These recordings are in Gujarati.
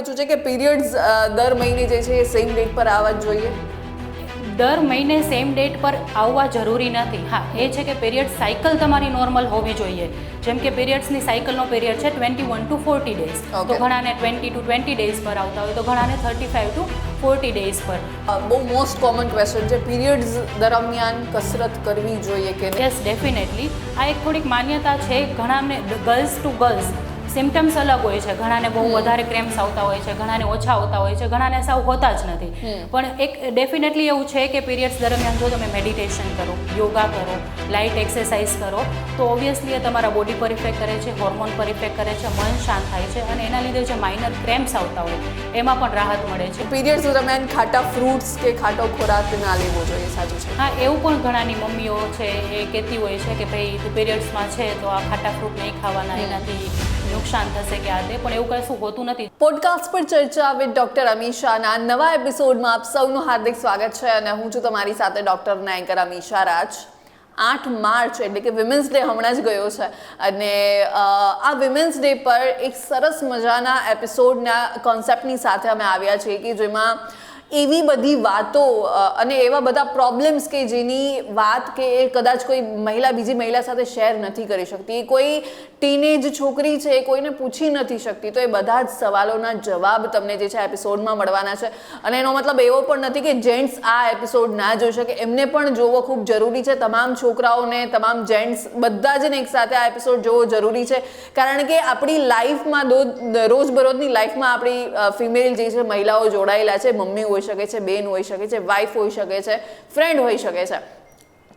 પૂછું છે કે પીરિયડ્સ દર મહિને જે છે એ સેમ ડેટ પર આવવા જ જોઈએ? દર મહિને સેમ ડેટ પર આવવા જરૂરી નથી. હા, એ છે કે પીરિયડ સાયકલ તમારી નોર્મલ હોવી જોઈએ. જેમ કે પીરિયડ્સની સાયકલનો પીરિયડ છે 21 to 40 ડેઝ, તો ઘણાને 20 to 20 ડેઝ પર આવતા હોય, તો ઘણાને 35 to 40 ડેઝ પર. બહુ મોસ્ટ કોમન ક્વેશ્ચન છે, પીરિયડ્સ દરમિયાન કસરત કરવી જોઈએ કે નહીં? Yes, definitely. આ એક થોડીક માન્યતા છે. ઘણાને ગર્લ્સ ટુ ગર્લ્સ સિમ્ટમ્સ અલગ હોય છે. ઘણાને બહુ વધારે ક્રેમ્સ આવતા હોય છે, ઘણાને ઓછા આવતા હોય છે, ઘણાને સાવ હોતા જ નથી. પણ એક ડેફિનેટલી એવું છે કે પીરિયડ્સ દરમિયાન જો તમે મેડિટેશન કરો, યોગા કરો, લાઇટ એક્સરસાઇઝ કરો, તો ઓબ્વિયસલી એ તમારા બોડી પર ઇફેક્ટ કરે છે, હોર્મોન પર ઇફેક્ટ કરે છે, મન શાંત થાય છે અને એના લીધે જે માઇનર ક્રેમ્સ આવતા હોય એમાં પણ રાહત મળે છે. પીરિયડ્સ દરમિયાન ખાટા ફ્રૂટ્સ કે ખાટો ખોરાક ના લેવો જોઈએ, સાચું છે? હા, એવું પણ ઘણાની મમ્મીઓ છે એ કહેતી હોય છે કે ભાઈ તું પીરિયડ્સમાં છે તો આ ખાટા ફ્રૂટ નહીં ખાવાના, એનાથી નુકસાન થશે કે આ તે, પણ એવું કશું હોતું નથી. પોડકાસ્ટ પર ચર્ચા વિથ ડોક્ટર અમીશાના નવા એપિસોડમાં આપ સૌનું હાર્દિક સ્વાગત છે અને હું છું તમારી સાથે ડોક્ટર એન્કર અમીશા રાજ. 8 માર્ચ એટલે કે વિમેન્સ ડે હમણાં જ ગયો છે અને આ વિમેન્સ ડે પર એક સરસ મજાના એપિસોડના કોન્સેપ્ટની સાથે અમે આવ્યા છીએ કે જેમાં એવી બધી વાતો અને એવા બધા પ્રોબ્લેમ્સ કે જેની વાત કે એ કદાચ કોઈ મહિલા બીજી મહિલા સાથે શેર નથી કરી શકતી, કોઈ ટીનેજ છોકરી છે એ કોઈને પૂછી નથી શકતી, તો એ બધા જ સવાલોના જવાબ તમને જે છે એપિસોડમાં મળવાના છે. અને એનો મતલબ એવો પણ નથી કે જેન્ટ્સ આ એપિસોડ ના જોઈ શકે, એમને પણ જોવો ખૂબ જરૂરી છે. તમામ છોકરાઓને, તમામ જેન્ટ્સ બધા જ ને એક સાથે આ એપિસોડ જોવો જરૂરી છે, કારણ કે આપણી લાઈફમાં રોજબરોજની લાઈફમાં આપણી ફિમેલ જે છે મહિલાઓ જોડાયેલા છે. મમ્મી હોઈ શકે છે, બેન હોઈ શકે છે, વાઈફ હોઈ શકે છે, ફ્રેન્ડ હોઈ શકે છે.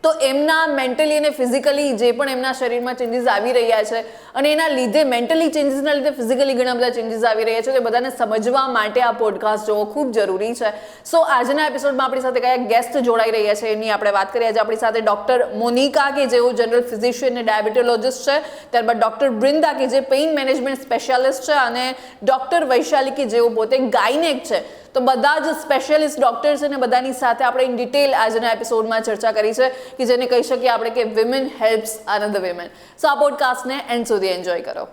તો એમના મેન્ટલી અને ફિઝિકલી જે પણ એમના શરીરમાં ચેન્જીસ આવી રહ્યા છે અને એના લીધે મેન્ટલી ચેન્જીસના લીધે ફિઝિકલી ઘણા બધા ચેન્જીસ આવી રહ્યા છે, તો એ બધાને સમજવા માટે આ પોડકાસ્ટ જોવો ખૂબ જરૂરી છે. સો આજના એપિસોડમાં આપણી સાથે કયા ગેસ્ટ જોડાઈ રહ્યા છે એની આપણે વાત કરીએ. આજે આપણી સાથે ડૉક્ટર મોનિકા કે જેઓ જનરલ ફિઝિશિયન અને ડાયાબિટોલોજિસ્ટ છે, ત્યારબાદ ડૉક્ટર બ્રિંદા કે જે પેઇન મેનેજમેન્ટ સ્પેશિયાલિસ્ટ છે અને ડૉક્ટર વૈશાલી કે જેઓ પોતે ગાયનેક છે. તો બધા જ સ્પેશિયલિસ્ટ ડૉક્ટર છે અને બધાની સાથે આપણે ઇન ડિટેલ આજના એપિસોડમાં ચર્ચા કરી છે કે જેને કહી શકીએ આપણે કે વિમેન હેલ્પ્સ અનધર વિમેન. સો આ પોડકાસ્ટને એન્ડ સુધી એન્જોય કરો.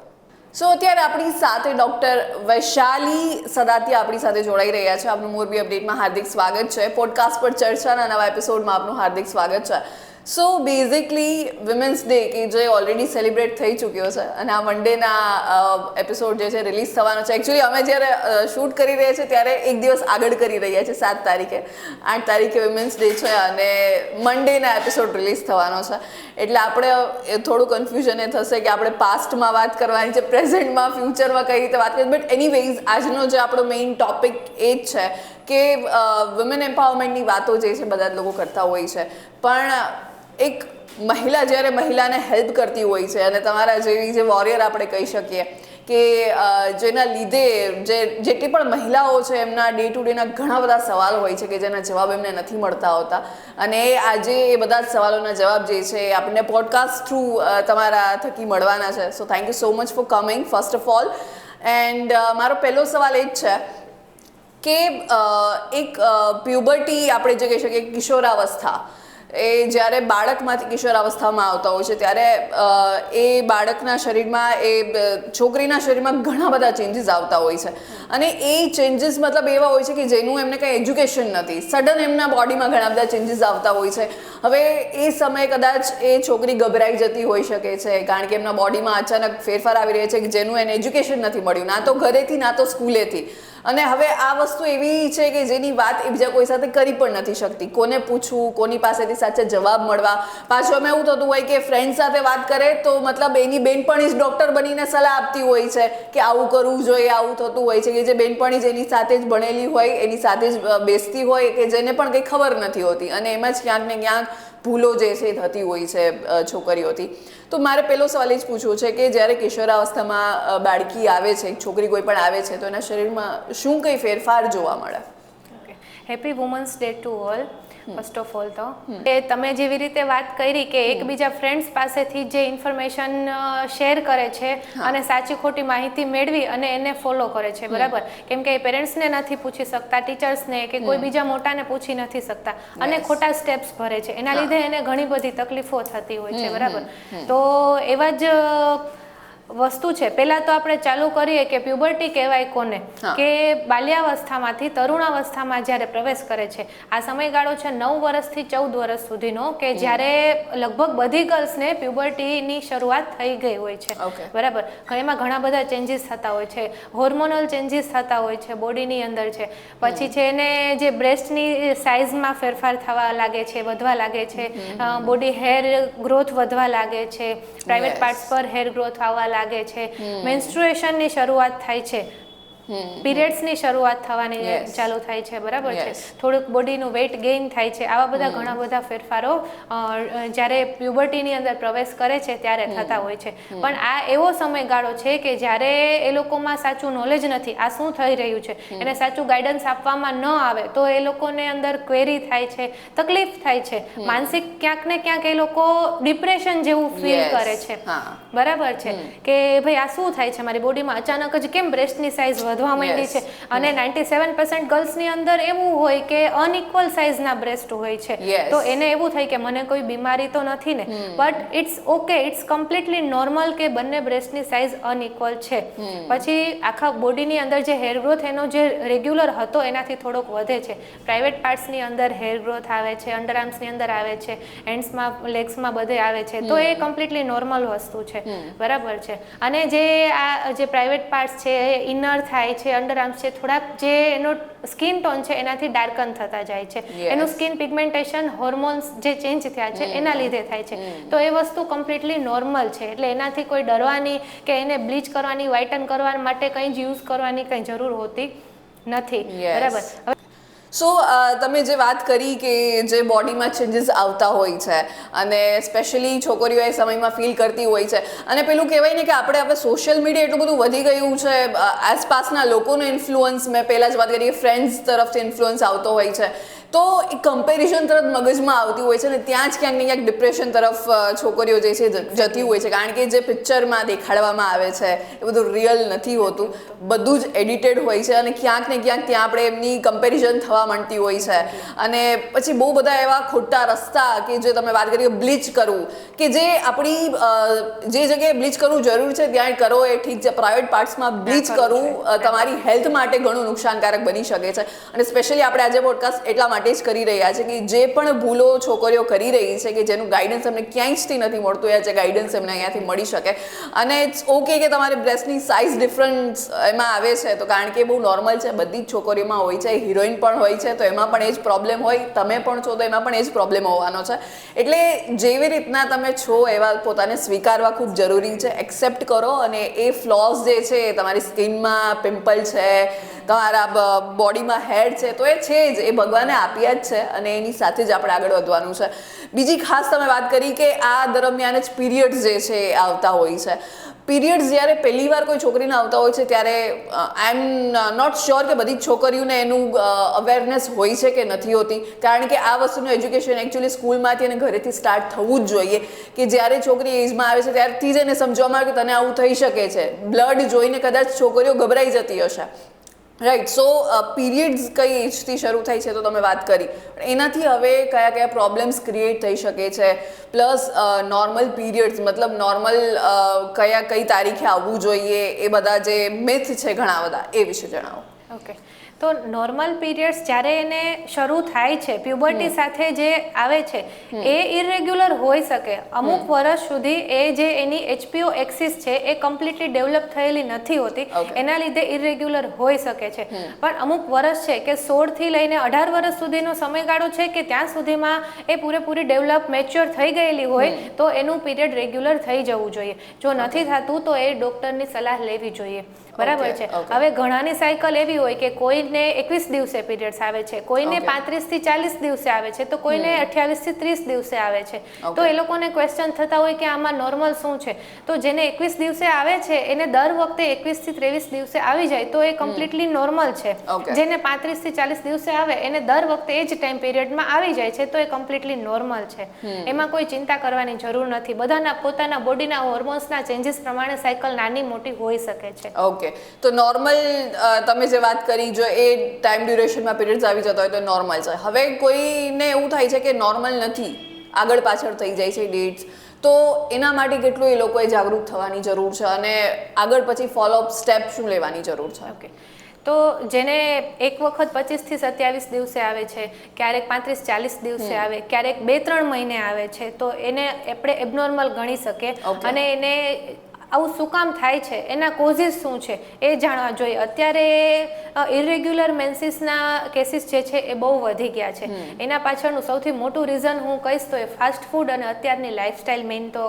સો અત્યારે આપણી સાથે ડૉક્ટર વૈશાલી સદાતિયા આપણી સાથે જોડાઈ રહ્યા છે. આપનું મોરબી અપડેટમાં હાર્દિક સ્વાગત છે. પોડકાસ્ટ પર ચર્ચાના નવા એપિસોડમાં આપનું હાર્દિક સ્વાગત છે. સો બેઝિકલી વિમેન્સ ડે કે જે ઓલરેડી સેલિબ્રેટ થઈ ચૂક્યો છે અને આ મંડેના એપિસોડ જે છે રિલીઝ થવાનો છે. એકચ્યુઅલી અમે જ્યારે શૂટ કરી રહ્યા છીએ ત્યારે એક દિવસ આગળ કરી રહ્યા છીએ, 7 તારીખે. 8 તારીખે વિમેન્સ ડે છે અને મંડેના એપિસોડ રિલીઝ થવાનો છે. એટલે આપણે થોડું કન્ફ્યુઝન એ થશે કે આપણે પાસ્ટમાં વાત કરવાની છે, પ્રેઝન્ટમાં, ફ્યુચરમાં કઈ રીતે વાત કરીએ. બટ એનીવેઝ આજનો જે આપણો મેઇન ટોપિક એ જ છે કે વુમેન એમ્પાવરમેન્ટની વાતો જે છે બધા જ લોકો કરતા હોય છે, પણ એક મહિલા જ્યારે મહિલાને હેલ્પ કરતી હોય છે અને તમારા જેવી જે વોરિયર આપણે કહી શકીએ કે જેના લીધે જેટલી પણ મહિલાઓ છે એમના ડે ટુ ડેના ઘણા બધા સવાલો હોય છે કે જેના જવાબ એમને નથી મળતા હોતા અને આજે એ બધા જ સવાલોના જવાબ જે છે આપણને પોડકાસ્ટ થ્રુ તમારા થકી મળવાના છે. So thank you so much for coming first of all. And મારો પહેલો સવાલ એ જ છે કે એક પ્યુબર્ટી આપણે જે કહી શકીએ કિશોરાવસ્થા, એ જ્યારે બાળકમાંથી કિશોરાવસ્થામાં આવતા હોય છે ત્યારે એ બાળકના શરીરમાં, એ છોકરીના શરીરમાં ઘણા બધા ચેન્જીસ આવતા હોય છે અને એ ચેન્જીસ મતલબ એવા હોય છે કે જેનું એમને કંઈ એજ્યુકેશન નથી. સડન એમના બોડીમાં ઘણા બધા ચેન્જીસ આવતા હોય છે. હવે એ સમયે કદાચ એ છોકરી ગભરાઈ જતી હોઈ શકે છે કારણ કે એમના બોડીમાં અચાનક ફેરફાર આવી રહ્યો છે કે જેનું એને એજ્યુકેશન નથી મળ્યું, ના તો ઘરેથી ના તો સ્કૂલેથી. અને હવે આ વસ્તુ એવી છે કે જેની વાત એ બીજા કોઈ સાથે કરી પણ નથી શકતી. કોને પૂછવું, કોની પાસેથી સાચા જવાબ મળવા. પાછું અમે એવું થતું હોય કે ફ્રેન્ડ સાથે વાત કરે તો મતલબ એની બેનપણી જ ડૉક્ટર બનીને સલાહ આપતી હોય છે કે આવું કરવું જોઈએ, આવું થતું હોય છે કે જે બેનપણી જ એની સાથે જ ભણેલી હોય, એની સાથે જ બેસતી હોય, કે જેને પણ કંઈ ખબર નથી હોતી અને એમાં જ ક્યાંક ને ક્યાંક ભૂલો જે છે થતી હોય છે છોકરીઓથી. તો મારે પહેલો સવાલ એ જ પૂછવો છે કે જ્યારે કિશોરાવસ્થામાં બાળકી આવે છે, છોકરી કોઈ પણ આવે છે, તો એના શરીરમાં શું કંઈ ફેરફાર જોવા મળે? Happy women's day to all. First of all તો એ તમે જેવી રીતે વાત કરી કે એકબીજા ફ્રેન્ડ્સ પાસેથી જે ઇન્ફોર્મેશન શેર કરે છે અને સાચી ખોટી માહિતી મેળવી અને એને ફોલો કરે છે, બરાબર? કેમ કે પેરેન્ટ્સને નથી પૂછી શકતા, ટીચર્સને કે કોઈ બીજા મોટાને પૂછી નથી શકતા અને ખોટા સ્ટેપ્સ ભરે છે. એના લીધે એને ઘણી બધી તકલીફો થતી હોય છે, બરાબર? તો એવા જ વસ્તુ છે. પહેલા તો આપણે ચાલુ કરીએ કે પ્યુબર્ટી કહેવાય કોને, કે બાલ્યાવસ્થામાંથી તરુણાવસ્થામાં જ્યારે પ્રવેશ કરે છે આ સમયગાળો છે 9 વર્ષથી 14 વર્ષ સુધીનો, કે જ્યારે લગભગ બધી ગર્લ્સને પ્યુબર્ટીની શરૂઆત થઈ ગઈ હોય છે. બરાબર. એમાં ઘણા બધા ચેન્જીસ થતા હોય છે, હોર્મોનલ ચેન્જીસ થતા હોય છે બોડીની અંદર છે. પછી છે એને જે બ્રેસ્ટની સાઇઝમાં ફેરફાર થવા લાગે છે, વધવા લાગે છે, બોડી હેર ગ્રોથ વધવા લાગે છે, પ્રાઇવેટ પાર્ટ્સ પર હેર ગ્રોથ આવવા લાગે છે, મેન્સ્ટ્રુએશનની શરૂઆત થાય છે, પીરિયડ્સની શરૂઆત થવાની ચાલુ થાય છે. બરાબર છે. થોડુંક બોડીનું વેઇટ ગેઇન થાય છે. આવા બધા ઘણા બધા ફેરફારો જ્યારે પ્યુબર્ટીની અંદર પ્રવેશ કરે છે ત્યારે થતા હોય છે. પણ આ એવો સમયગાળો છે કે જ્યારે એ લોકોમાં સાચું નોલેજ નથી આ શું થઈ રહ્યું છે, એને સાચું ગાઈડન્સ આપવામાં ન આવે તો એ લોકોને અંદર ક્વેરી થાય છે, તકલીફ થાય છે, માનસિક ક્યાંક ને ક્યાંક એ લોકો ડિપ્રેશન જેવું ફીલ કરે છે. બરાબર છે કે ભાઈ આ શું થાય છે મારી બોડીમાં, અચાનક જ કેમ બ્રેસ્ટની સાઇઝ વધવા માંડી છે. અને 97% ગર્લ્સની અંદર એવું હોય કે અનઇક્વલ સાઇઝના બ્રેસ્ટ હોય છે. તો એને એવું થાય કે મને કોઈ બીમારી તો નથી ને, but it's okay, it's completely normal કે બંને બ્રેસ્ટની સાઇઝ અનઇક્વલ છે. પછી આખા બોડીની અંદર જે હેર ગ્રોથ એનો જે રેગ્યુલર હતો એનાથી થોડોક વધે છે. પ્રાઇવેટ પાર્ટ્સની અંદર હેર ગ્રોથ આવે છે, અંડરઆર્મ્સની અંદર આવે છે, હેન્ડ્સમાં, લેગ્સમાં બધે આવે છે. તો એ કમ્પ્લીટલી નોર્મલ વસ્તુ છે. બરાબર છે. અને જે આ જે પ્રાઇવેટ પાર્ટ્સ છે એ ઇનર થાય છે, અંડરઆર્મ્સ છે, થોડાક જે એનો સ્કિન ટોન છે એનાથી ડાર્કન થતા જાય છે. એનું સ્કિન પિગમેન્ટેશન, હોર્મોન્સ જે ચેન્જ થયા છે એના લીધે થાય છે. તો એ વસ્તુ કમ્પ્લીટલી નોર્મલ છે. એટલે એનાથી કોઈ ડરવાની કે એને બ્લીચ કરવાની, વ્હાઇટન કરવા માટે કંઈ જ યુઝ કરવાની કંઈ જરૂર હોતી નથી. બરાબર. સો તમે જે વાત કરી કે જે બોડીમાં ચેન્જીસ આવતા હોય છે અને સ્પેશિયલી છોકરીઓ એ સમયમાં ફીલ કરતી હોય છે, અને પેલું કહેવાય ને કે આપણે હવે સોશિયલ મીડિયા એટલું બધું વધી ગયું છે, આસપાસના લોકોનો ઇન્ફ્લુઅન્સ, મેં પહેલાં જ વાત કરી કે ફ્રેન્ડ્સ તરફથી ઇન્ફ્લુઅન્સ આવતો હોય છે, તો એ કમ્પેરિઝન તરફ મગજમાં આવતી હોય છે ને ત્યાં જ ક્યાંક ને ક્યાંક ડિપ્રેશન તરફ છોકરીઓ જે છે જતી હોય છે. કારણ કે જે પિક્ચરમાં દેખાડવામાં આવે છે એ બધું રિયલ નથી હોતું, બધું જ એડિટેડ હોય છે અને ક્યાંક ને ક્યાંક ત્યાં આપણે એમની કમ્પેરિઝન થવા માંડતી હોય છે. અને પછી બહુ બધા એવા ખોટા રસ્તા કે જે તમે વાત કરી કે બ્લીચ કરવું, કે જે આપણી જે જગ્યાએ બ્લીચ કરવું જરૂર છે ત્યાં કરો એ ઠીક છે, પ્રાઇવેટ પાર્ટ્સમાં બ્લીચ કરવું તમારી હેલ્થ માટે ઘણું નુકસાનકારક બની શકે છે. અને સ્પેશિયલી આપણે આજે પોડકાસ્ટ એટલા માટે જ કરી રહ્યા છે કે જે પણ ભૂલો છોકરીઓ કરી રહી છે કે જેનું ગાઈડન્સ એમને ક્યાંયથી નથી મળતું, એ જે ગાઈડન્સ એમને અહીંયાથી મળી શકે. અને ઇટ્સ ઓકે કે તમારી બ્રેસ્ટની સાઇઝ ડિફરન્સ એમાં આવે છે તો કારણ કે બહુ નોર્મલ છે, બધી જ છોકરીઓમાં હોય છે. હિરોઈન પણ હોય છે તો એમાં પણ એ જ પ્રોબ્લેમ હોય, તમે પણ છો તો એમાં પણ એ જ પ્રોબ્લેમ હોવાનો છે. એટલે જેવી રીતના તમે છો એવા પોતાને સ્વીકારવા ખૂબ જરૂરી છે. એક્સેપ્ટ કરો અને એ ફ્લોઝ જે છે તમારી સ્કિનમાં પિમ્પલ છે, તમારા બોડીમાં હેર છે, તો એ છે જ, એ ભગવાને આપ્યા જ છે અને એની સાથે જ આપણે આગળ વધવાનું છે. બીજી ખાસ તમે વાત કરી કે આ દરમિયાન જ પીરિયડ્સ જે છે એ આવતા હોય છે. પીરિયડ્સ જ્યારે પહેલી વાર કોઈ છોકરીને આવતા હોય છે ત્યારે આઈ એમ નોટ શ્યોર કે બધી જ છોકરીઓને એનું અવેરનેસ હોય છે કે નથી હોતી. કારણ કે આ વસ્તુનું એજ્યુકેશન એકચ્યુઅલી સ્કૂલમાંથી અને ઘરેથી સ્ટાર્ટ થવું જ જોઈએ કે જ્યારે છોકરી એજમાં આવે છે ત્યારથી જ એને સમજવામાં આવે કે તને આવું થઈ શકે છે. બ્લડ જોઈને કદાચ છોકરીઓ ગભરાઈ જતી હશે, રાઈટ. સો પીરિયડ્સ કઈ એજથી શરૂ થાય છે તો તમે વાત કરી, એનાથી હવે કયા કયા પ્રોબ્લેમ્સ ક્રિએટ થઈ શકે છે, પ્લસ નોર્મલ પીરિયડ્સ મતલબ નોર્મલ કઈ તારીખે આવવું જોઈએ, એ બધા જે મિથ છે ઘણા બધા, એ વિશે જણાવો. ઓકે. તો નોર્મલ પીરિયડ્સ જ્યારે એને શરૂ થાય છે પ્યુબર્ટી સાથે જે આવે છે એ ઇરેગ્યુલર હોઈ શકે. અમુક વર્ષ સુધી એ જે એની HPO એક્સિસ છે એ કમ્પ્લીટલી ડેવલપ થયેલી નથી હોતી, એના લીધે ઇરેગ્યુલર હોઈ શકે છે. પણ અમુક વર્ષ છે કે 16થી લઈને 18 વર્ષ સુધીનો સમયગાળો છે કે ત્યાં સુધીમાં એ પૂરેપૂરી ડેવલપ મેચ્યોર થઈ ગયેલી હોય તો એનું પીરિયડ રેગ્યુલર થઈ જવું જોઈએ. જો નથી થતું તો એ ડૉક્ટરની સલાહ લેવી જોઈએ. બરાબર છે. હવે ઘણાની સાયકલ એવી હોય કે કોઈને 21 દિવસે પીરિયડ્સ આવે છે, કોઈને 35 થી 40 દિવસે આવે છે, તો કોઈને 28 થી 30 દિવસે આવે છે. તો એ લોકોને ક્વેશ્ચન થતા હોય કે આમાં નોર્મલ શું છે. તો જેને 21 દિવસે આવે છે એને દર વખતે 21 થી 23 દિવસે આવી જાય તો એ કમ્પ્લીટલી નોર્મલ છે. જેને 35 થી 40 દિવસે આવે એને દર વખતે એ જ ટાઈમ પીરિયડમાં આવી જાય છે તો એ કમ્પ્લીટલી નોર્મલ છે. એમાં કોઈ ચિંતા કરવાની જરૂર નથી. બધાના પોતાના બોડીના હોર્મોન્સના ચેન્જીસ પ્રમાણે સાયકલ નાની મોટી હોઈ શકે છે. ઓકે. તો નોર્મલ તમે જે વાત કરી, જો એ ટાઈમ ડ્યુરેશનમાં પીરિયડ્સ આવી જતા હોય તો નોર્મલ છે. હવે કોઈને એવું થાય છે કે નોર્મલ નથી, આગળ પાછળ થઈ જાય છે ડેટ્સ, તો એના માટે કેટલું એ લોકોએ જાગૃત થવાની જરૂર છે અને આગળ પછી ફોલોઅપ સ્ટેપ શું લેવાની જરૂર છે? ઓકે, તો જેને એક વખત 25 થી 27 દિવસે આવે છે, ક્યારેક 35-40 દિવસે આવે, ક્યારેક 2-3 મહિને આવે છે, તો એને આપણે એબનોર્મલ ગણી શકીએ. અને એને આવું શું કામ થાય છે, એના કોઝિસ શું છે એ જાણવા જોઈએ. અત્યારે ઇરેગ્યુલર મેન્સીસના કેસીસ જે છે એ બહુ વધી ગયા છે. એના પાછળનું સૌથી મોટું રીઝન હું કહીશ તો એ ફાસ્ટ ફૂડ અને અત્યારની લાઈફસ્ટાઈલ મેઇન તો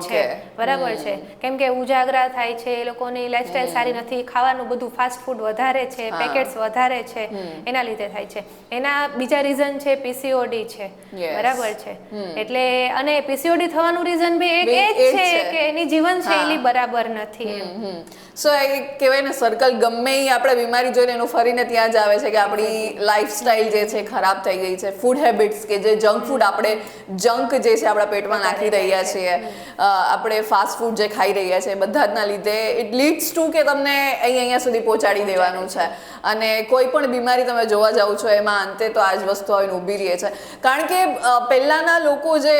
છે. બરાબર છે, કેમ કે ઉજાગરા થાય છે, એ લોકોની લાઈફસ્ટાઈલ સારી નથી, ખાવાનું બધું ફાસ્ટ ફૂડ વધારે છે, પેકેટ્સ વધારે છે, એના લીધે થાય છે. એના બીજા રીઝન છે પીસીઓડી છે. બરાબર છે, એટલે અને પીસીઓડી થવાનું રીઝન બી એક એ જ છે કે એની જીવનશૈલી બરાબર નથી. સો એ કહેવાય ને સર્કલ ગમે એ આપણે બીમારી જોઈને એનું ફરીને ત્યાં જ આવે છે કે આપણી લાઈફસ્ટાઈલ જે છે ખરાબ થઈ ગઈ છે. ફૂડ હેબિટ્સ કે જે જંક ફૂડ આપણે જંક જે છે આપણા પેટમાં નાખી રહ્યા છીએ, આપણે ફાસ્ટ ફૂડ જે ખાઈ રહ્યા છે બધા જ ના લીધે ઇટ લીડ્સ ટુ કે તમને અહીંયા સુધી પહોંચાડી દેવાનું છે. અને કોઈ પણ બીમારી તમે જોવા જાઓ છો એમાં અંતે તો આ જ વસ્તુ આવીને ઊભી રહે છે. કારણ કે પહેલાંના લોકો જે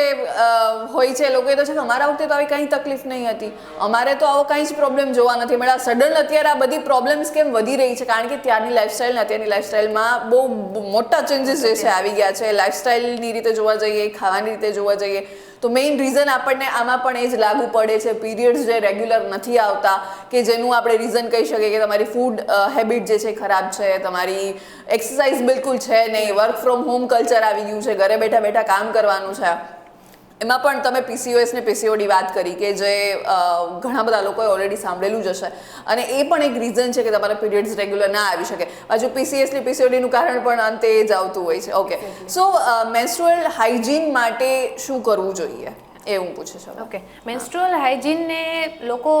હોય છે એ લોકો એ તો છે કે અમારા વખતે તો આવી કંઈ તકલીફ નહીં હતી, અમારે તો આવો કંઈ જ પ્રોબ્લેમ જોવા નથી મળ્યા. સડન અત્યારે આ બધી પ્રોબ્લેમ્સ કેમ વધી રહી છે? કારણ કે ત્યારની લાઈફસ્ટાઈલ ને અત્યારની લાઈફસ્ટાઈલમાં બહુ મોટા ચેન્જીસ જે છે આવી ગયા છે. લાઈફસ્ટાઈલની રીતે જોવા જઈએ, ખાવાની રીતે જોવા જઈએ તો મેઇન રીઝન આપણને આમાં પણ એ જ લાગુ પડે છે. પીરિયડ્સ જે રેગ્યુલર નથી આવતા કે જેનું આપણે રીઝન કહી શકીએ કે તમારી ફૂડ હેબિટ જે છે ખરાબ છે, તમારી એક્સરસાઇઝ બિલકુલ છે નહીં, વર્ક ફ્રોમ હોમ કલ્ચર આવી ગયું છે, ઘરે બેઠા બેઠા કામ કરવાનું છે. એમાં પણ તમે પીસીઓએસ ને પીસીઓડી વાત કરી કે જે ઘણા બધા લોકોએ ઓલરેડી સાંભળેલું જ હશે અને એ પણ એક રીઝન છે કે તમારા પીરિયડ્સ રેગ્યુલર ના આવી શકે. પાછું પીસીએસ ને પીસીઓડીનું કારણ પણ અંતે એ જ આવતું હોય છે. ઓકે, સો મેન્સ્ટ્રુઅલ હાઇજીન માટે શું કરવું જોઈએ એ હું પૂછું છું. ઓકે, મેન્સ્ટ્રુઅલ હાઇજીનને લોકો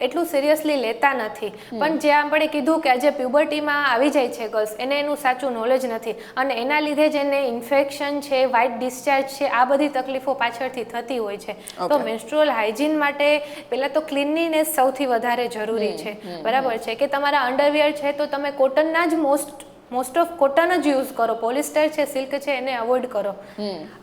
એટલું સિરિયસલી લેતા નથી, પણ જે આપણે કીધું કે આજે પ્યુબર્ટીમાં આવી જાય છે ગર્લ્સ, એને એનું સાચું નોલેજ નથી અને એના લીધે જ એને ઇન્ફેક્શન છે, વ્હાઇટ ડિસ્ચાર્જ છે, આ બધી તકલીફો પાછળથી થતી હોય છે. તો મેન્સ્ટ્રુઅલ હાઇજીન માટે પહેલાં તો ક્લીનલીનેસ સૌથી વધારે જરૂરી છે. બરાબર છે, કે તમારા અંડરવિયર છે તો તમે કોટનના જ મોસ્ટ ઓફ કોટન જ યુઝ કરો, પોલિસ્ટર છે, સિલ્ક છે એને અવોઇડ કરો.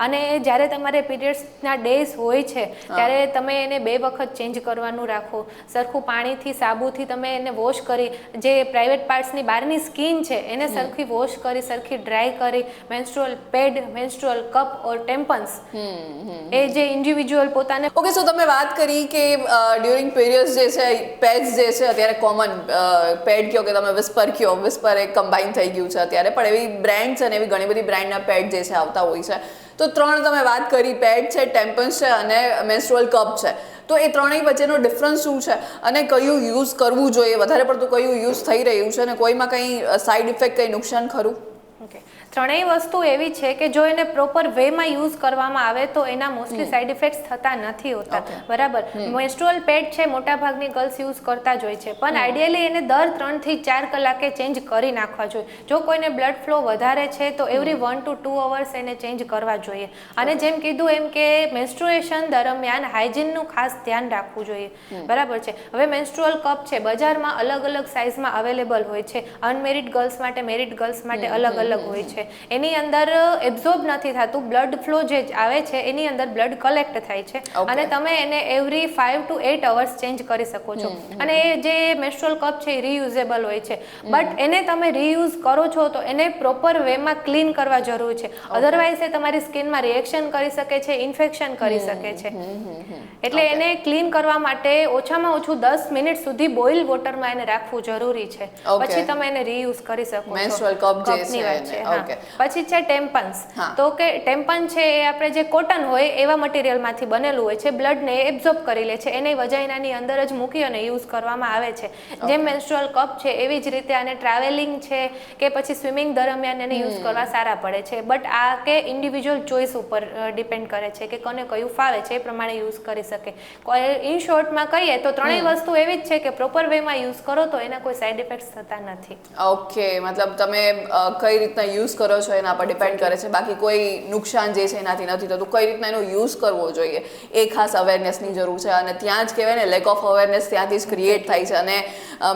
અને જ્યારે તમારે પીરિયડ્સના ડેઝ હોય છે ત્યારે તમે એને 2 વખત ચેન્જ કરવાનું રાખો. સરખું પાણીથી, સાબુથી તમે એને વોશ કરી, જે પ્રાઇવેટ પાર્ટ્સની બહારની સ્કિન છે એને સરખી વોશ કરી, સરખી ડ્રાય કરી, મેન્સ્ટ્રુઅલ પેડ, મેન્સ્ટ્રુઅલ કપ ઓર ટેમ્પન્સ એ જે ઇન્ડિવિજ્યુઅલ પોતાને. ઓકે, સો તમે વાત કરી કે ડ્યુરિંગ પીરિયડ્સ જે છે પેડ્સ જે છે અત્યારે કોમન પેડ કહો કે તમે વિસ્પર કહો, વિસ્પર એક કમ્બાઈન થઈ ગયું છે અત્યારે, પણ એવી બ્રાન્ડ્સ અને એવી ઘણી બધી બ્રાન્ડના પેડ જે છે આવતા હોય છે. તો 3 તમે વાત કરી, પેડ છે, ટેમ્પન્સ છે અને મેન્સ્ટ્રુઅલ કપ છે. તો એ ત્રણેય વચ્ચેનો ડિફરન્સ શું છે અને કયું યુઝ કરવું જોઈએ, વધારે પડતું કયું યુઝ થઈ રહ્યું છે અને કોઈમાં કંઈ સાઈડ ઇફેક્ટ, કંઈ નુકસાન ખરું? ઓકે, ત્રણેય વસ્તુ એવી છે કે જો એને પ્રોપર વેમાં યુઝ કરવામાં આવે તો એના મોસ્ટલી સાઇડ ઇફેક્ટ્સ થતા નથી હોતા. બરાબર, મેન્સ્ટ્રુઅલ પેડ છે મોટાભાગની ગર્લ્સ યુઝ કરતા જ હોય છે, પણ આઈડિયલી એને દર 3 થી 4 કલાકે ચેન્જ કરી નાખવા જોઈએ. જો કોઈને બ્લડ ફ્લો વધારે છે તો એવરી 1 to 2 અવર્સ એને ચેન્જ કરવા જોઈએ. અને જેમ કીધું એમ કે મેન્સ્ટ્રુએશન દરમિયાન હાઇજીનનું ખાસ ધ્યાન રાખવું જોઈએ. બરાબર છે. હવે મેન્સ્ટ્રુઅલ કપ છે બજારમાં અલગ અલગ સાઇઝમાં અવેલેબલ હોય છે. અનમેરિડ ગર્લ્સ માટે, મેરિડ ગર્લ્સ માટે અલગ અલગ હોય છે. એની અંદર એબ્ઝોર્બ નથી થતું, બ્લડ ફ્લો જે આવે છે એની અંદર બ્લડ કલેક્ટ થાય છે અને તમે એને એવરી 5 to 8 અવર્સ ચેન્જ કરી શકો છો. અને એ જે મેન્સ્ટ્રુઅલ કપ છે એ રીયુઝેબલ હોય છે, બટ એને તમે રીયુઝ કરો છો તો એને પ્રોપર વેમાં ક્લીન કરવા જરૂર છે. અધરવાઇઝ એ તમારી સ્કિનમાં રિએક્શન કરી શકે છે, ઇન્ફેક્શન કરી શકે છે. એટલે એને ક્લીન કરવા માટે ઓછામાં ઓછું 10 મિનિટ સુધી બોઇલ વોટરમાં એને રાખવું જરૂરી છે, પછી તમે એને રીયુઝ કરી શકો છો. મેન્સ્ટ્રુઅલ કપ જે છે. પછી છે ટેમ્પન્સ. તો કે ટેમ્પન છે એ આપણે જે કોટન હોય એવા મટીરિયલમાંથી બનેલું હોય છે, બ્લડને એબ્ઝોર્બ કરી લે છે, એને વજાઇનાની અંદર જ મૂકી અને યુઝ કરવામાં આવે છે. જેમ મેન્સ્ટ્રુઅલ કપ છે એવી જ રીતે આને ટ્રાવેલિંગ છે કે પછી સ્વિમિંગ દરમિયાન એને યુઝ કરવા સારા પડે છે. બટ આ કે ઇન્ડિવિજ્યુઅલ ચોઇસ ઉપર ડિપેન્ડ કરે છે કે કોને કયું ફાવે છે એ પ્રમાણે યુઝ કરી શકે. ઇન શોર્ટમાં કહીએ તો ત્રણેય વસ્તુ એવી જ છે કે પ્રોપર વેમાં યુઝ કરો તો એના કોઈ સાઇડ ઇફેક્ટ્સ થતા નથી. ઓકે, મતલબ તમે કઈ રીતે રીતના યુઝ કરો છો એના પર ડિપેન્ડ કરે છે, બાકી કોઈ નુકસાન જે છે એનાથી નથી થતું. કઈ રીતના એનો યુઝ કરવો જોઈએ એ ખાસ અવેરનેસની જરૂર છે, અને ત્યાં જ કહેવાય ને લેક ઓફ અવેરનેસ ત્યાંથી જ ક્રિએટ થાય છે. અને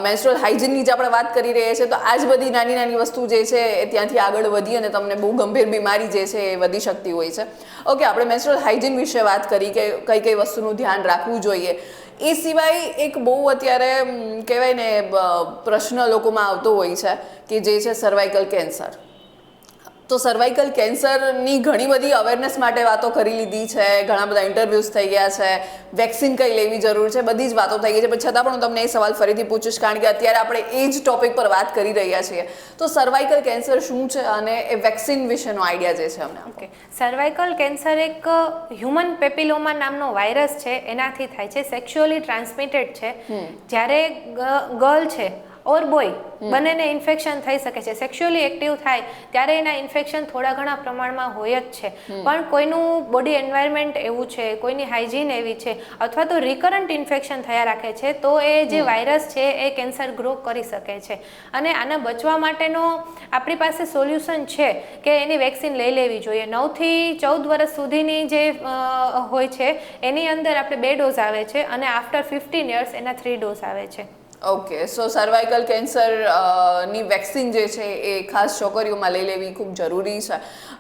મેન્સ્ટ્રુઅલ હાઇજીનની જે આપણે વાત કરી રહ્યા છીએ તો આ જ બધી નાની નાની વસ્તુ જે છે એ ત્યાંથી આગળ વધી અને તમને બહુ ગંભીર બીમારી જે છે એ વધી શકતી હોય છે. ઓકે, આપણે મેન્સ્ટ્રુઅલ હાઇજીન વિશે વાત કરી કે કઈ કઈ વસ્તુનું ધ્યાન રાખવું જોઈએ. એ સિવાય એક બહુ અત્યારે કહેવાય ને પ્રશ્ન લોકોમાં આવતો હોય છે કે જે છે સર્વાઇકલ કેન્સર. તો સર્વાઇકલ કેન્સરની ઘણી બધી અવેરનેસ માટે વાતો કરી લીધી છે, ઘણા બધા ઇન્ટરવ્યૂઝ થઈ ગયા છે, વેક્સિન કઈ લેવી જરૂર છે, બધી જ વાતો થઈ ગઈ છે, પણ છતાં પણ હું તમને એ સવાલ ફરીથી પૂછીશ કારણ કે અત્યારે આપણે એ જ ટોપિક પર વાત કરી રહ્યા છીએ. તો સર્વાઇકલ કેન્સર શું છે અને એ વેક્સિન વિશેનો આઈડિયા જે છે અમને. ઓકે, સર્વાઇકલ કેન્સર એક હ્યુમન પેપિલોમા નામનો વાયરસ છે, એનાથી થાય છે, સેક્સ્યુઅલી ટ્રાન્સમિટેડ છે. જ્યારે ગર્લ છે ઓર બોય બંનેને ઇન્ફેક્શન થઈ શકે છે. સેક્સ્યુઅલી એક્ટિવ થાય ત્યારે એના ઇન્ફેક્શન થોડા ઘણા પ્રમાણમાં હોય જ છે, પણ કોઈનું બોડી એન્વાયરમેન્ટ એવું છે, કોઈની હાઇજીન એવી છે, અથવા તો રિકરન્ટ ઇન્ફેક્શન થયા રાખે છે, તો એ જે વાયરસ છે એ કેન્સર ગ્રો કરી શકે છે. અને આને બચવા માટેનો આપણી પાસે સોલ્યુશન છે કે એની વેક્સિન લઈ લેવી જોઈએ. 9 થી 14 વર્ષ સુધીની જે હોય છે એની અંદર આપણે 2 ડોઝ આવે છે, અને આફ્ટર 15 યર્સ એના 3 ડોઝ આવે છે. ઓકે, સો સર્વાઇકલ કેન્સર ની વેક્સિન જે છે એ ખાસ છોકરીઓમાં લઈ લેવી ખૂબ જરૂરી છે,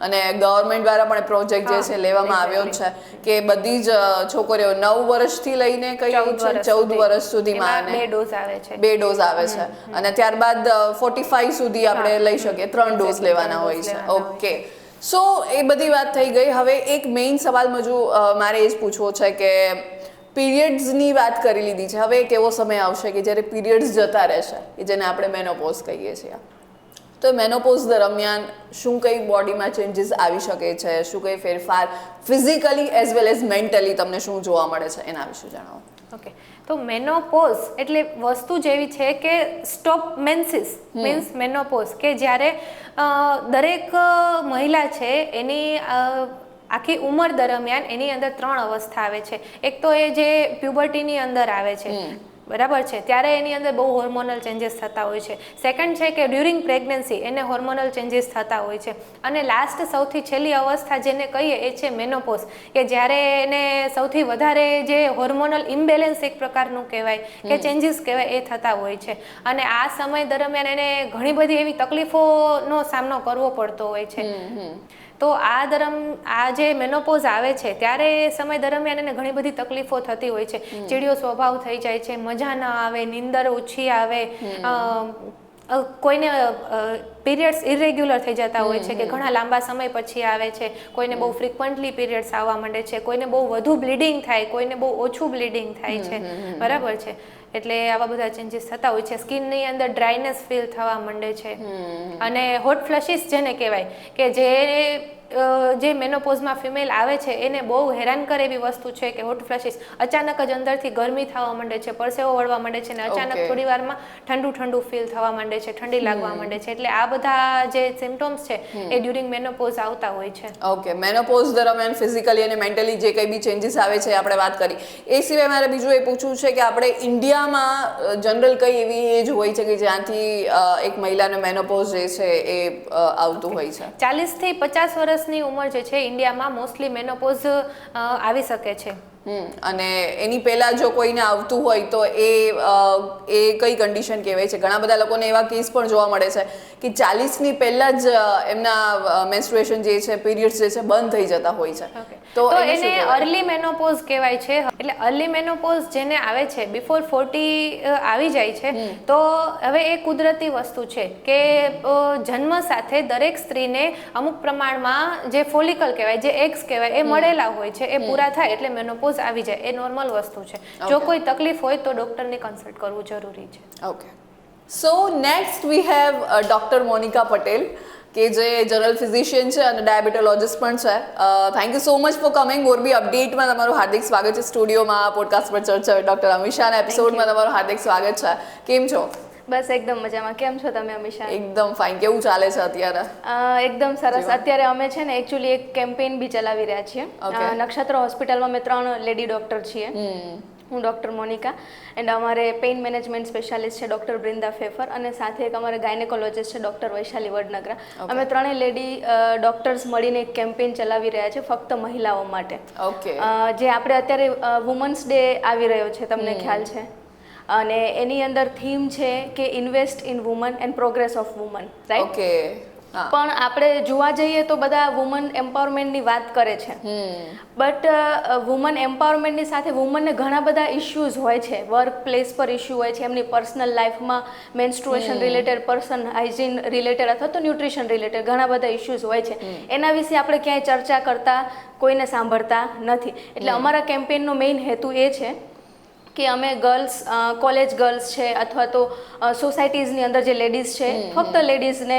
અને ગવર્મેન્ટ દ્વારા પણ પ્રોજેક્ટ જે છે લેવામાં આવ્યો છે કે બધી જ છોકરીઓ 9 વર્ષથી લઈને કઈ 14 વર્ષ સુધીમાં 2 ડોઝ આવે છે. 2 ડોઝ આવે છે, અને ત્યારબાદ 45 સુધી આપણે લઈ શકીએ, 3 ડોઝ લેવાના હોય છે. ઓકે, સો એ બધી વાત થઈ ગઈ. હવે એક મેઇન સવાલ મારે એ જ પૂછવો છે કે પીરિયડ્સની વાત કરી લીધી છે, હવે એક એવો સમય આવશે કે જ્યારે પીરિયડ્સ જતા રહેશે કે જેને આપણે મેનોપોઝ કહીએ છીએ. તો મેનોપોઝ દરમિયાન શું કઈ બોડીમાં ચેન્જીસ આવી શકે છે, શું કઈ ફેરફાર physically as well as mentally તમને શું જોવા મળે છે એના વિશે જણાવો. ઓકે, તો મેનોપોઝ એટલે વસ્તુ જેવી છે કે સ્ટોપ મેન્સિસ મીન્સ મેનોપોઝ, કે જ્યારે દરેક મહિલા છે એની આખી ઉંમર દરમિયાન એની અંદર 3 અવસ્થા આવે છે. એક તો એ જે પ્યુબર્ટીની અંદર આવે છે, બરાબર છે, ત્યારે એની અંદર બહુ હોર્મોનલ ચેન્જીસ થતા હોય છે. સેકન્ડ છે કે ડ્યુરિંગ પ્રેગ્નન્સી એને હોર્મોનલ ચેન્જીસ થતા હોય છે. અને લાસ્ટ સૌથી છેલ્લી અવસ્થા જેને કહીએ એ છે મેનોપોઝ, કે જ્યારે એને સૌથી વધારે જે હોર્મોનલ ઇમ્બેલેન્સ એક પ્રકારનું કહેવાય કે ચેન્જીસ કહેવાય એ થતા હોય છે. અને આ સમય દરમિયાન એને ઘણી બધી એવી તકલીફોનો સામનો કરવો પડતો હોય છે. તો આ જે મેનોપોઝ આવે છે ત્યારે એ સમય દરમિયાન એને ઘણી બધી તકલીફો થતી હોય છે. ચીડિયો સ્વભાવ થઈ જાય છે, મજા ન આવે, નીંદર ઓછી આવે, કોઈને પીરિયડ્સ ઇરેગ્યુલર થઈ જતા હોય છે કે ઘણા લાંબા સમય પછી આવે છે, કોઈને બહુ ફ્રિકવન્ટલી પીરિયડ્સ આવવા માંડે છે, કોઈને બહુ વધુ બ્લીડિંગ થાય, કોઈને બહુ ઓછું બ્લીડિંગ થાય છે, બરાબર છે. એટલે આવા બધા ચેન્જીસ થતા હોય છે. સ્કિનની અંદર ડ્રાયનેસ ફીલ થવા માંડે છે, અને હોટ ફ્લશિસ જેને કહેવાય કે જે મેનોપોઝમાં ફિમેલ આવે છે એને બહુ હેરાન કરે એવી વસ્તુ છે કે હોટ ફ્લશિસ. અચાનક જ અંદરથી ગરમી થવા માંડે છે, પરસેવો વળવા માંડે છે, અને અચાનક થોડી વારમાં ઠંડુ ફીલ થવા માંડે છે, ઠંડી લાગવા માંડે છે. એટલે આ બધા જે સિમ્પટોમ્સ છે એ ડ્યુરિંગ મેનોપોઝ આવતા હોય છે. ઓકે, મેનોપોઝ દરમિયાન ફિઝિકલી અને મેન્ટલી જે કંઈ બી ચેન્જીસ આવે છે આપણે વાત કરી. એ સિવાય મારે બીજું એ પૂછવું છે કે આપણે ઇન્ડિયામાં જનરલ કઈ એવી એજ હોય છે કે જ્યાંથી એક મહિલાને મેનોપોઝ જે છે એ આવતું હોય છે? 40 થી 50 વર્ષની ઉંમર જે છે ઇન્ડિયામાં મોસ્ટલી મેનોપોઝ આવી શકે છે. અને એની પહેલા જો કોઈને આવતું હોય તો એ કઈ કન્ડિશન કહેવાય છે? ઘણા બધા લોકોને એવા કેસ પણ જોવા મળે છે કે 40ની પહેલા જ એમના મેન્સ્ટ્રુએશન જે છે, પીરિયડ્સ જે છે બંધ થઈ જતા હોય છે. તો એને અર્લી મેનોપોઝ કહેવાય છે. એટલે અર્લી મેનોપોઝ જેને આવે છે બિફોર 40 આવી જાય છે, તો હવે એ કુદરતી વસ્તુ છે કે જન્મ સાથે દરેક સ્ત્રીને અમુક પ્રમાણમાં જે ફોલિકલ કહેવાય, જે એગ્સ કહેવાય, એ મળેલા હોય છે. એ પૂરા થાય એટલે મેનોપોઝ આવી જાય, એ નોર્મલ વસ્તુ છે. જો કોઈ તકલીફ હોય તો ડોક્ટરને કન્સલ્ટ કરવું જરૂરી છે. Okay, so next we have doctor Monika Patel કે જે જનરલ ફિઝિશિયન છે અને ડાયાબિટોલોજિસ્ટ પણ છે. Thank you so much for coming. Morbi અપડેટમાં તમારું હાર્દિક સ્વાગત છે. સ્ટુડિયોમાં પોડકાસ્ટ પર ચર્ચા ડોક્ટર અમીષાના એપિસોડમાં તમારું હાર્દિક સ્વાગત છે. કેમ છો? બસ એકદમ મજામાં. કેમ છો તમે અમીષા? એકદમ ફાઇન. કેવું ચાલે છે અત્યારે? એકદમ સરસ. અત્યારે અમે છે ને એકચ્યુઅલી એક કેમ્પેઇન બી ચલાવી રહ્યા છીએ. નક્ષત્ર હોસ્પિટલમાં અમે 3 લેડી ડોક્ટર છીએ. હું ડૉક્ટર મોનિકા એન્ડ અમારે પેઇન મેનેજમેન્ટ સ્પેશિયાલિસ્ટ છે ડૉક્ટર બૃંદા ફેફર અને સાથે એક અમારે ગાયનેકોલોજીસ્ટ છે ડૉક્ટર વૈશાલી વડનગરા. અમે ત્રણેય લેડી ડૉક્ટર્સ મળીને એક કેમ્પેઇન ચલાવી રહ્યા છે ફક્ત મહિલાઓ માટે. ઓકે. જે આપણે અત્યારે વુમન્સ ડે આવી રહ્યો છે, તમને ખ્યાલ છે, અને એની અંદર થીમ છે કે invest in woman and progress of woman, right? Okay. પણ આપણે જોવા જઈએ તો બધા વુમન એમ્પાવરમેન્ટની વાત કરે છે, બટ વુમન એમ્પાવરમેન્ટની સાથે વુમનને ઘણા બધા ઇશ્યુઝ હોય છે, વર્ક પ્લેસ પર ઇશ્યુ હોય છે, એમની પર્સનલ લાઈફમાં menstruation related, person hygiene related અથવા તો ન્યુટ્રિશન રિલેટેડ ઘણા બધા ઇશ્યુઝ હોય છે. એના વિશે આપણે ક્યાંય ચર્ચા કરતા કોઈને સાંભળતા નથી. એટલે અમારા કેમ્પેઇનનો મેઇન હેતુ એ છે કે અમે ગર્લ્સ, કોલેજ ગર્લ્સ છે અથવા તો સોસાયટીઝની અંદર જે લેડીઝ છે, ફક્ત લેડીઝને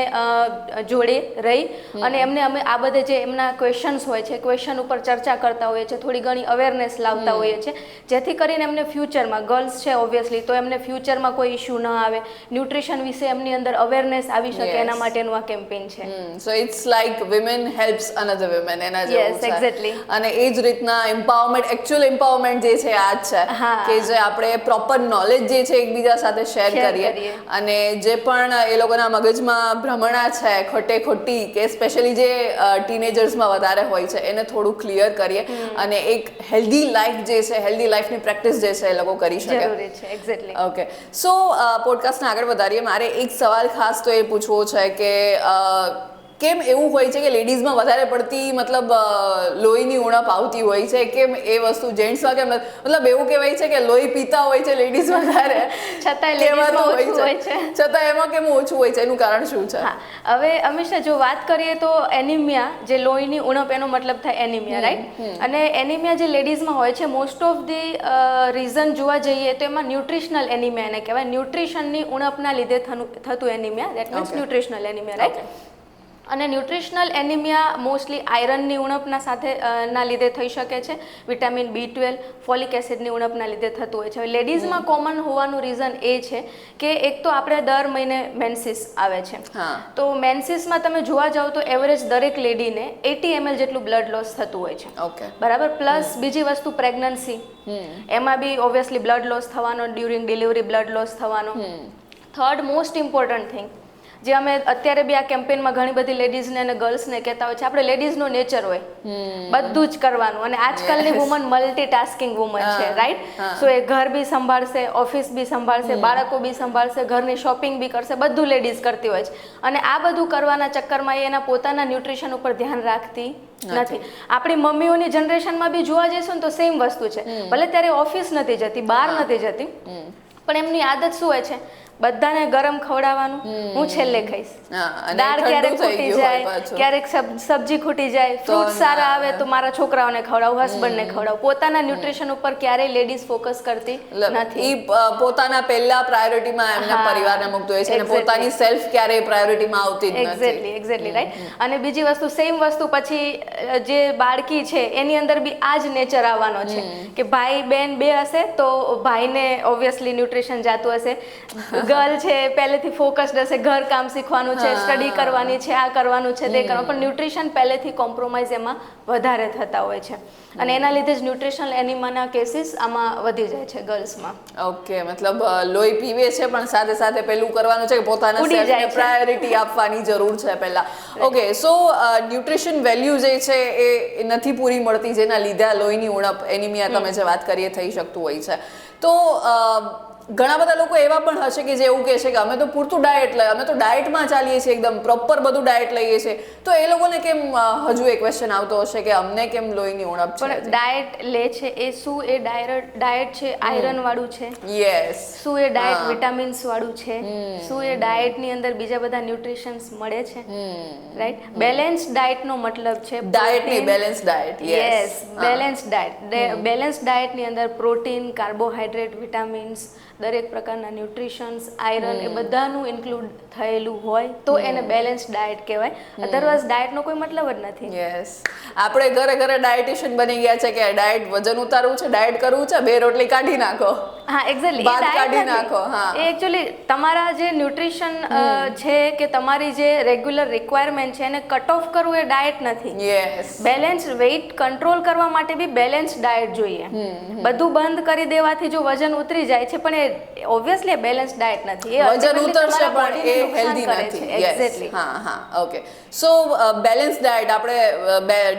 જોડે રહી અને એમને અમે આ બધે જે એમના ક્વેશ્ચન્સ હોય છે, ક્વેશ્ચન ઉપર ચર્ચા કરતા હોઈએ છીએ, થોડી ઘણી અવેરનેસ લાવતા હોઈએ છીએ, જેથી કરીને એમને ફ્યુચરમાં, ગર્લ્સ છે ઓબ્વિયસલી, તો એમને ફ્યુચરમાં કોઈ ઇશ્યુ ન આવે, ન્યુટ્રિશન વિશે એમની અંદર અવેરનેસ આવી શકે, એના માટેનું આ કેમ્પેઇન છે. So it's like women helps another women, એના જેવું Yes, છે. exactly. અને એ જ રીતના એમ્પાવરમેન્ટ, એકચ્યુઅલ એમ્પાવરમેન્ટ જે છે આ જ છે કે જે આપણે પ્રોપર નોલેજ જે છે એકબીજા સાથે શેર કરીએ અને જે પણ એ લોકોના મગજમાં ભ્રમણા છે ખોટે ખોટી કે સ્પેશિયલી જે ટીનેજર્સમાં વધારે હોય છે એને થોડું ક્લિયર કરીએ અને એક હેલ્ધી લાઈફ જે છે, હેલ્ધી લાઈફની પ્રેક્ટિસ જે છે એ લોકો કરી શકે. જરૂરી છે, એક્ઝેક્ટલી. ઓકે. સો પોડકાસ્ટને આગળ વધારીએ. મારે એક સવાલ ખાસ તો એ પૂછવો છે કે કેમ એવું હોય છે કે લેડીઝમાં વધારે પડતી મતલબ લોહીની ઉણપ આવતી હોય છે? કેમ એ વસ્તુ જેન્ટ્સમાં કેમ? મતલબ એવું કહેવાય છે કે લોહી પીતા હોય છે લેડીઝ વધારે, છતાંય લેડીઝમાં ઓછું હોય છે. છતાં એમાં કેમ ઓછું હોય છે? એનું કારણ શું છે? હા, હવે અમીષા જો વાત કરીએ તો એનિમિયા, જે લોહીની ઉણપ, એનો મતલબ થાય એનિમિયા, રાઈટ? અને એનિમિયા જે લેડીઝમાં હોય છે, મોસ્ટ ઓફ ધી રીઝન જોવા જઈએ તો એમાં ન્યુટ્રિશનલ એનિમિયા એને કહેવાય. ન્યુટ્રિશનની ઉણપના લીધે થતું anaemia, that means nutritional anaemia, right? અને ન્યુટ્રિશનલ એનિમિયા મોસ્ટલી આયરનની ઉણપના સાથે ના લીધે થઈ શકે છે, વિટામિન B12, ફોલિક એસિડની ઉણપના લીધે થતું હોય છે. લેડીઝમાં કોમન હોવાનું રીઝન એ છે કે એક તો આપણે દર મહિને મેન્સિસ આવે છે, તો મેન્સિસમાં તમે જોવા જાઓ તો એવરેજ દરેક લેડીને 80 ml જેટલું બ્લડ લોસ થતું હોય છે. ઓકે. બરાબર. પ્લસ બીજી વસ્તુ પ્રેગ્નન્સી, એમાં બી ઓબ્વિયસલી બ્લડ લોસ થવાનો, ડ્યુરિંગ ડિલિવરી બ્લડ લોસ થવાનો. થર્ડ મોસ્ટ ઇમ્પોર્ટન્ટ થિંગ જે અમે અત્યારે બી આ કેમ્પેઇનમાં ઘણી બધી લેડીઝને અને ગર્લ્સને કહેતા હોય છે, આપણે લેડીઝનો નેચર હોય બધું જ કરવાનું, અને આજકાલની વુમન મલ્ટીટાસ્કિંગ વુમન છે, રાઈટ? સો એ ઘર બી સંભાળશે, ઓફિસ બી સંભાળશે, બાળકો બી સંભાળશે, ઘરની શોપિંગ બી કરશે, બધું લેડીઝ કરતી હોય છે. અને આ બધું કરવાના ચક્કરમાં એ એના પોતાના ન્યુટ્રિશન ઉપર ધ્યાન રાખતી નથી. આપણી મમ્મીઓની જનરેશનમાં બી જોવા જઈશું ને તો સેમ વસ્તુ છે. ભલે ત્યારે ઓફિસ નથી જતી, બહાર નથી જતી, પણ એમની આદત શું હોય છે? બધાને ગરમ ખવડાવવાનું, હું છેલ્લે ખાઈશ. દાળ ક્યારેક ખૂટી જાય, ક્યારેક સબ્જી ખૂટી જાય, ફ્રૂટ સારા આવે તો મારા છોકરાઓને ખવડાવું, હસબન્ડને ખવડાવું. પોતાના ન્યુટ્રિશન ઉપર ક્યારેય લેડીઝ ફોકસ કરતી નથી. પોતાના પહેલા પ્રાયોરિટીમાં એમના પરિવારને મૂકતો હોય છે અને પોતાની સેલ્ફ ક્યારેય પ્રાયોરિટીમાં આવતી જ નથી. Exactly, right? અને બીજી વસ્તુ, સેમ વસ્તુ પછી જે બાળકી છે એની અંદર બી આ જ નેચર આવવાનો છે કે ભાઈ બહેન બે હશે તો ભાઈને ઓબ્વિયસલી ન્યુટ્રિશન જાતું હશે, ગર્લ છે પહેલેથી ફોકસ્ડ હશે, ઘર કામ શીખવાનું છે, સ્ટડી કરવાની છે, આ કરવાનું છે, તે કરવાનું, પણ ન્યુટ્રિશન પહેલેથી કોમ્પ્રોમાઇઝ એમાં વધારે થતા હોય છે અને એના લીધે જ ન્યુટ્રિશનલ એનિમિયાના કેસીસ આમાં વધી જાય છે ગર્લ્સમાં. ઓકે. મતલબ લોહી પીવે છે પણ સાથે સાથે પેલું કરવાનું છે કે પોતાના સેલ્ફને પ્રાયોરિટી આપવાની જરૂર છે પહેલા. ઓકે. સો ન્યુટ્રિશન વેલ્યુ જે છે એ નથી પૂરી મળતી, જેના લીધે આ લોહીની ઉણપ, એનિમિયા તમે જે વાત કરીએ થઈ શકતું હોય છે. તો ઘણા બધા લોકો એવા પણ હશે કે જે એવું કહે છે કે અમે તો પૂરતું ડાયટ લઈએ, અમે તો ડાયટમાં ચાલીએ છીએ, એકદમ પ્રોપર બધું ડાયટ લઈએ છીએ, તો એ લોકોને કેમ હજુ એક ક્વેશ્ચન આવતો હશે કે અમને કેમ લોહીની ઉણપ છે? પણ ડાયટ લે છે એ શું એ ડાયટ છે આયરન વાળું છે? યસ. શું એ ડાયટ વિટામિન્સ વાળું છે? શું એ ડાયટની અંદર બીજા બધા ન્યુટ્રિશન્સ મળે છે? રાઈટ? બેલેન્સ ડાયટનો મતલબ છે ડાયટની balance diet. Yes, balance diet. Balance ડાયટની અંદર પ્રોટીન, કાર્બોહાઈડ્રેટ, વિટામિન્સ, દરેક પ્રકારના ન્યુટ્રિશન્સ, આયરન એ બધાનું ઇન્ક્લુડ થયેલું હોય તો એને બેલેન્સ ડાયટ કહેવાય. અધરવાઇઝ ડાયટનો કોઈ મતલબ જ નથી. યસ, આપણે ઘરે ડાયટિશિયન બની ગયા છે કે ડાયટ વજન ઉતારવું છે, ડાયટ કરવું છે, 2 રોટલી કાઢી નાખો. હા, એક્ઝેક્ટલી. ભાત કાઢી નાખો. હા, એ એકચ્યુઅલી તમારા જે ન્યુટ્રિશન છે કે તમારી જે રેગ્યુલર રિક્વાયરમેન્ટ છે એને કટ ઓફ કરવું એ ડાયટ નથી. યસ, બેલેન્સ વેઇટ કંટ્રોલ કરવા માટે બી બેલેન્સ ડાયટ જોઈએ. બધું બંધ કરી દેવાથી જો વજન ઉતરી જાય છે પણ એ ઓબ્વિયસલી બેલેન્સ ડાયટ નથી. એ વજન ultimately ઉતરશે તમારા પણ બોડીને એ નુકસાન હેલ્ધી કરે નથી. છે. એક્ઝેક્ટલી. હા, ઓકે. સો બેલેન્સ ડાયટ આપણે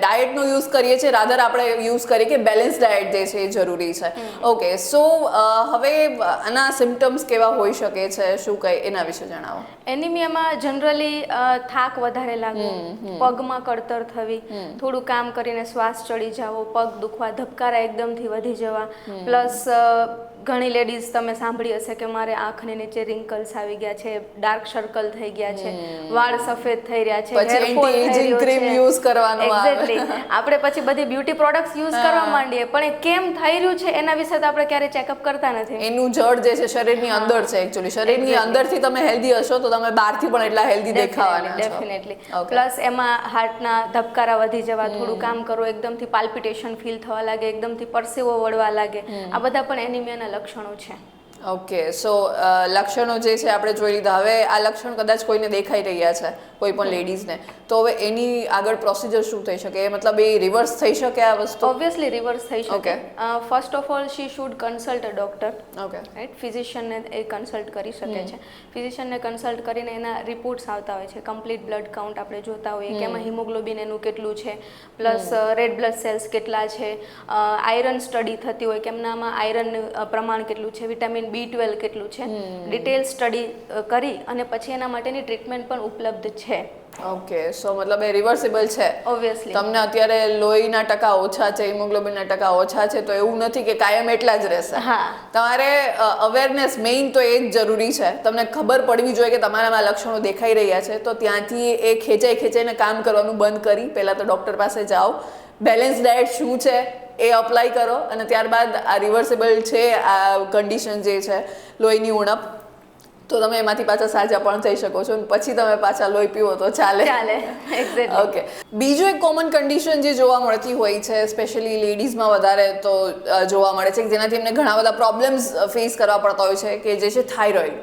ડાયટનો યુઝ કરીએ છીએ, રાધર આપણે યુઝ કરીએ કે બેલેન્સ ડાયટ જે છે એ જરૂરી છે. ઓકે, સો હવે આના સિમ્ટમ્સ કેવા હોઈ શકે છે, શું કઈ એના વિશે જણાવો. એનિમિયામાં જનરલી થાક વધારે લાગવો, પગમાં કળતર થવી, થોડું કામ કરીને શ્વાસ ચડી જવો, પગ દુખવા, ધબકારા એકદમથી વધી જવા, પ્લસ ઘણી લેડીઝ તમે સાંભળી હશે કે મારે આંખની નીચે રિંકલ્સ આવી ગયા છે, ડાર્ક સર્કલ થઈ ગયા છે, વાળ સફેદ થઈ રહ્યા છે, પછી hair fall થઈ anti-aging રહ્યો cream છે. use કરવાનો આવે. Exactly. આપણે પછી બધી બ્યુટી પ્રોડક્ટ્સ યુઝ કરવા માંડીએ પણ એ કેમ થઈ રહ્યું છે એના વિશે તો આપણે ક્યારેય ચેકઅપ કરતા નથી. એનું જડ જે છે શરીરની અંદર છે. એકચ્યુઅલી શરીરની અંદરથી તમે હેલ્ધી હશો તો તમે બહારથી પણ એટલા હેલ્ધી દેખાવાના છો. ડેફિનેટલી. પ્લસ એમાં હાર્ટના ધબકારા વધી જવા, થોડું કામ કરો એકદમથી પાલ્પિટેશન ફીલ થવા લાગે, એકદમથી પરસેવો વળવા લાગે, આ બધા પણ એનિમિયાના લક્ષણો છે. ઓકે, સો લક્ષણો જે છે આપણે જોઈ લીધા. હવે આ લક્ષણ કદાચ કોઈને દેખાઈ રહ્યા છે, કોઈ પણ લેડીઝને, તો હવે એની આગળ પ્રોસિજર શું થઈ શકે? મતલબ એ રિવર્સ થઈ શકે આ વસ્તુ? ઓબ્વિયસલી રિવર્સ થઈ શકે. Okay. First of all she should consult a doctor. Okay, right, ફિઝિશિયનને એ કન્સલ્ટ કરી શકે છે. ફિઝિશિયનને કન્સલ્ટ કરીને એના રિપોર્ટ્સ આવતા હોય છે, કમ્પ્લીટ બ્લડ કાઉન્ટ આપણે જોતા હોઈએ કે એમાં હિમોગ્લોબિન એનું કેટલું છે, પ્લસ રેડ બ્લડ સેલ્સ કેટલા છે, આયરન સ્ટડી થતી હોય કે એમનામાં આયરનનું પ્રમાણ કેટલું છે, વિટામિન B12 કેટલું છે, ડિટેલ સ્ટડી કરી અને પછી એના માટેની ટ્રીટમેન્ટ પણ ઉપલબ્ધ છે. ઓકે, સો મતલબ એ રિવર્સિબલ છે. ઓબ્વિયસલી. તમને અત્યારે લોહીના ટકા ઓછા છે, હિમોગ્લોબિનના ટકા ઓછા છે, તો એવું નથી કે કાયમ એટલા જ રહેશે. હા. તમારે અવેરનેસ મેઇન તો એ જ જરૂરી છે. તમને ખબર પડવી જોઈએ કે તમારામાં લક્ષણો દેખાઈ રહ્યા છે, તો ત્યાંથી એ ખેંચાઈને કામ કરવાનું બંધ કરી પહેલાં તો ડૉક્ટર પાસે જાઓ, બેલેન્સ ડાયટ શું છે એ અપ્લાય કરો અને ત્યારબાદ આ રિવર્સિબલ છે આ કન્ડિશન જે છે લોહીની ઉણપ, તો તમે એમાંથી પાછા સાજા પણ થઈ શકો છો અને પછી તમે પાછા લોહી પીવો તો ચાલે. એક્ઝેક્ટલી. ઓકે, બીજું એક કોમન કન્ડિશન જે જોવા મળતી હોય છે, સ્પેશિયલી લેડીઝમાં વધારે તો જોવા મળે છે, જેનાથી એમને ઘણા બધા પ્રોબ્લેમ્સ ફેસ કરવા પડતા હોય છે, કે જે છે થાઇરોઇડ.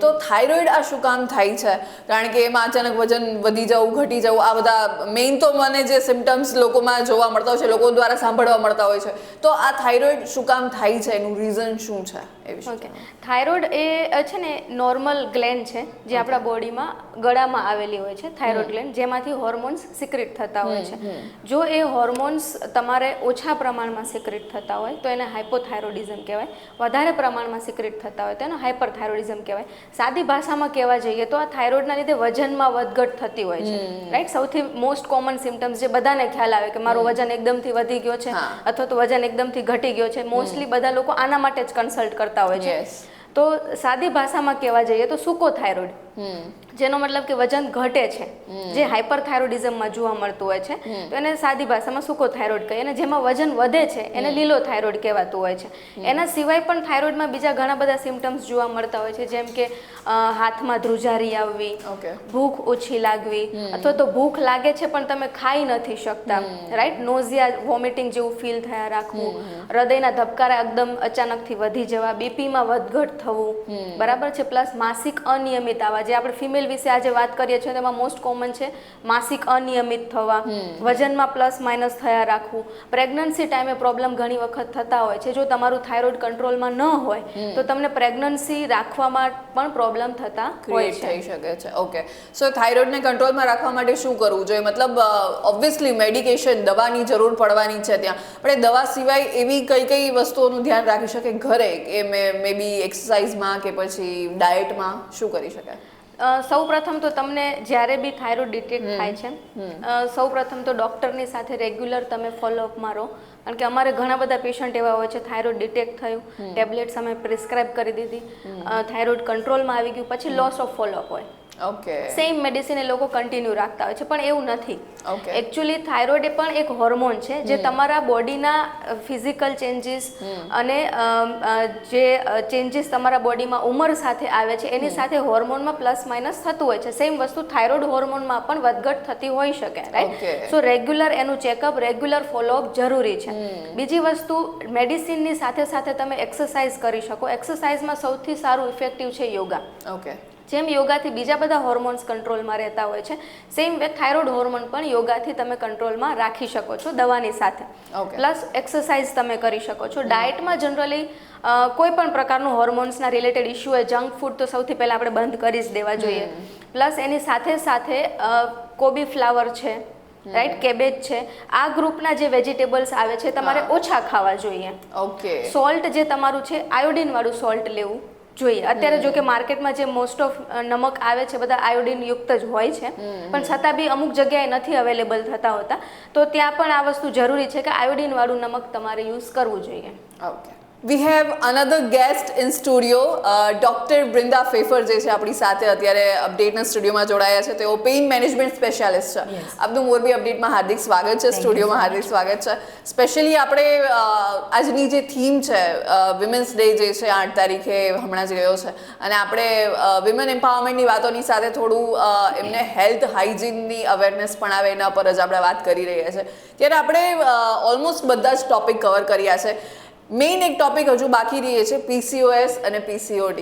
તો થાઇરોઇડ આ શું કામ થાય છે? કારણ કે એમાં અચાનક વજન વધી જવું, ઘટી જવું, આ બધા મેઇન તો મને જે સિમ્ટમ્સ લોકોમાં જોવા મળતા હોય છે, લોકો દ્વારા સાંભળવા મળતા હોય છે, તો આ થાઇરોઇડ શું કામ થાય છે, એનું રીઝન શું છે એ વિશે? ઓકે, થાઇરોઇડ એ છે ને નોર્મલ ગ્લેન્ડ છે જે આપણા બોડીમાં ગળામાં આવેલી હોય છે, થાઇરોઇડ ગ્લેન્ડ, જેમાંથી હોર્મોન્સ સિક્રેટ થતા હોય છે. જો એ હોર્મોન્સ તમારે ઓછા પ્રમાણમાં સિક્રેટ થતા હોય તો એને હાઇપોથાઇરોઇડિઝમ કહેવાય, વધારે પ્રમાણમાં સિક્રેટ થતા હોય તો એને હાઇપરથાઇરોઇડિઝમ કહેવાય. સાદી ભાષામાં કહેવા જઈએ તો આ થાઇરોઇડના લીધે વજનમાં વધઘટ થતી હોય છે. રાઈટ, સૌથી મોસ્ટ કોમન સિમ્ટમ્સ જે બધાને ખ્યાલ આવે કે મારું વજન એકદમથી વધી ગયો છે અથવા તો વજન એકદમથી ઘટી ગયો છે, મોસ્ટલી બધા લોકો આના માટે જ કન્સલ્ટ કરતા હોય છે. તો સાદી ભાષામાં કહેવા જઈએ તો સૂકો થાઇરોઇડ, જેનો મતલબ કે વજન ઘટે છે, જે હાઇપરથાઇરોઇડિઝમમાં જોવા મળતું હોય છે, તો એને સાદી ભાષામાં સૂકો થાઇરોઇડ કહીએ. અને જેમાં વજન વધે છે એને લીલો થાઇરોઇડ કહેવાતું હોય છે. એના સિવાય પણ થાઇરોઇડમાં બીજા ઘણા બધા સિમ્ટમ્સ જોવા મળતા હોય છે, જેમ કે હાથમાં ધ્રુજારી આવવી, ભૂખ ઓછી લાગવી, અથવા તો ભૂખ લાગે છે પણ તમે ખાઈ નથી શકતા, રાઈટ, નોઝિયા, વોમિટિંગ જેવું ફીલ થયા રાખવું, હૃદયના ધબકારા એકદમ અચાનકથી વધી જવા, બીપીમાં વધઘટ થવું, બરાબર છે, પ્લસ માસિક અનિયમિત આવવા, જે આપણે ફિમેલ વિશે આજે વાત કરીએ છીએ તેમાં મોસ્ટ કોમન છે માસિક અનિયમિત થવા, વજનમાં પ્લસ માઇનસ થયા રાખવું. પ્રેગ્નન્સી ટાઈમે પ્રોબ્લેમ ઘણી વખત થતા હોય છે. જો તમારું થાઇરોઇડ કંટ્રોલમાં ન હોય તો તમને પ્રેગ્નન્સી રાખવામાં પણ પ્રોબ્લેમ થતા હોય છે. થઈ શકે છે. ઓકે, સો થાઇરોઇડને કંટ્રોલમાં રાખવા માટે શું કરવું જોઈએ? મતલબ ઓબ્વિયસલી મેડિકેશન, દવાની જરૂર પડવાની છે ત્યાં, પણ એ દવા સિવાય એવી કઈ વસ્તુઓનું ધ્યાન રાખી શકે ઘરે, કે મે બી એક્સરસાઇઝમાં કે પછી ડાયટમાં શું કરી શકાય? સૌ પ્રથમ તો તમને જ્યારે બી થાઇરોઇડ ડિટેક્ટ થાય છે, સૌ પ્રથમ તો ડૉક્ટરની સાથે રેગ્યુલર તમે ફોલોઅપમાં રહો. કારણ કે અમારે ઘણા બધા પેશન્ટ એવા હોય છે, થાઇરોઇડ ડિટેક્ટ થયું, ટેબ્લેટ્સ અમે પ્રિસ્ક્રાઇબ કરી દીધી, થાઇરોઇડ કંટ્રોલમાં આવી ગયું, પછી લોસ ઓફ ફોલોઅપ હોય. ઓકે સેમ મેડિસિન એ લોકો કન્ટિન્યુ રાખતા હોય છે, પણ એવું નથી. ઓકે એકચ્યુઅલી થાઇરોઇડ એ પણ એક હોર્મોન છે જે તમારા બોડીના ફિઝિકલ ચેન્જીસ અને જે ચેન્જીસ તમારા બોડીમાં ઉંમર સાથે આવે છે એની સાથે હોર્મોનમાં પ્લસ માઇનસ થતું હોય છે. સેમ વસ્તુ થાઇરોઇડ હોર્મોનમાં પણ વધઘટ થતી હોઈ શકે, રાઈટ? Okay. સો રેગ્યુલર એનું ચેકઅપ, રેગ્યુલર ફોલોઅપ જરૂરી છે. બીજી વસ્તુ, મેડિસિનની સાથે સાથે તમે એક્સરસાઇઝ કરી શકો. એક્સરસાઇઝમાં સૌથી સારું ઇફેક્ટિવ છે યોગા. ઓકે જેમ યોગાથી બીજા બધા હોર્મોન્સ કંટ્રોલમાં રહેતા હોય છે, સેમ વે થાઇરોઇડ હોર્મોન પણ યોગાથી તમે કંટ્રોલમાં રાખી શકો છો દવાની સાથે. Okay. પ્લસ એક્સરસાઇઝ તમે કરી શકો છો. ડાયટમાં જનરલી કોઈ પણ પ્રકારનું હોર્મોન્સના રિલેટેડ ઇસ્યુ હોય, જંક ફૂડ તો સૌથી પહેલાં આપણે બંધ કરી જ દેવા જોઈએ. પ્લસ એની સાથે સાથે કોબી ફ્લાવર છે, રાઈટ, કેબેજ છે, આ ગ્રુપના જે વેજીટેબલ્સ આવે છે તમારે ઓછા ખાવા જોઈએ. ઓકે સોલ્ટ જે તમારું છે, આયોડિન વાળું સોલ્ટ લેવું જોઈએ. અત્યારે જો કે માર્કેટમાં જે મોસ્ટ ઓફ નમક આવે છે બધા આયોડિન યુક્ત જ હોય છે, પણ છતાં બી અમુક જગ્યાએ નથી અવેલેબલ થતા હોતા, તો ત્યાં પણ આ વસ્તુ જરૂરી છે કે આયોડિન વાળું નમક તમારે યુઝ કરવું જોઈએ. Okay we have another guest in studio. Doctor Brinda Fefar જે છે આપણી સાથે અત્યારે અપડેટના સ્ટુડિયોમાં જોડાયા છે. તેઓ પેઇન મેનેજમેન્ટ સ્પેશિયાલિસ્ટ છે. આપનું મોરબી અપડેટમાં હાર્દિક સ્વાગત છે, સ્ટુડિયોમાં હાર્દિક સ્વાગત છે. સ્પેશિયલી આપણે આજની જે થીમ છે વિમેન્સ ડે જે છે 8 તારીખે હમણાં જ ગયો છે, અને આપણે વિમેન એમ્પાવરમેન્ટની વાતોની સાથે થોડું એમને હેલ્થ હાઇજીનની અવેરનેસ પણ આવે એના પર જ આપણે વાત કરી રહ્યા છે. ત્યારે આપણે ઓલમોસ્ટ બધા જ ટોપિક કવર કર્યા છે. મેઇન એક ટોપિક હજુ બાકી રહે છે PCOS અને PCOD,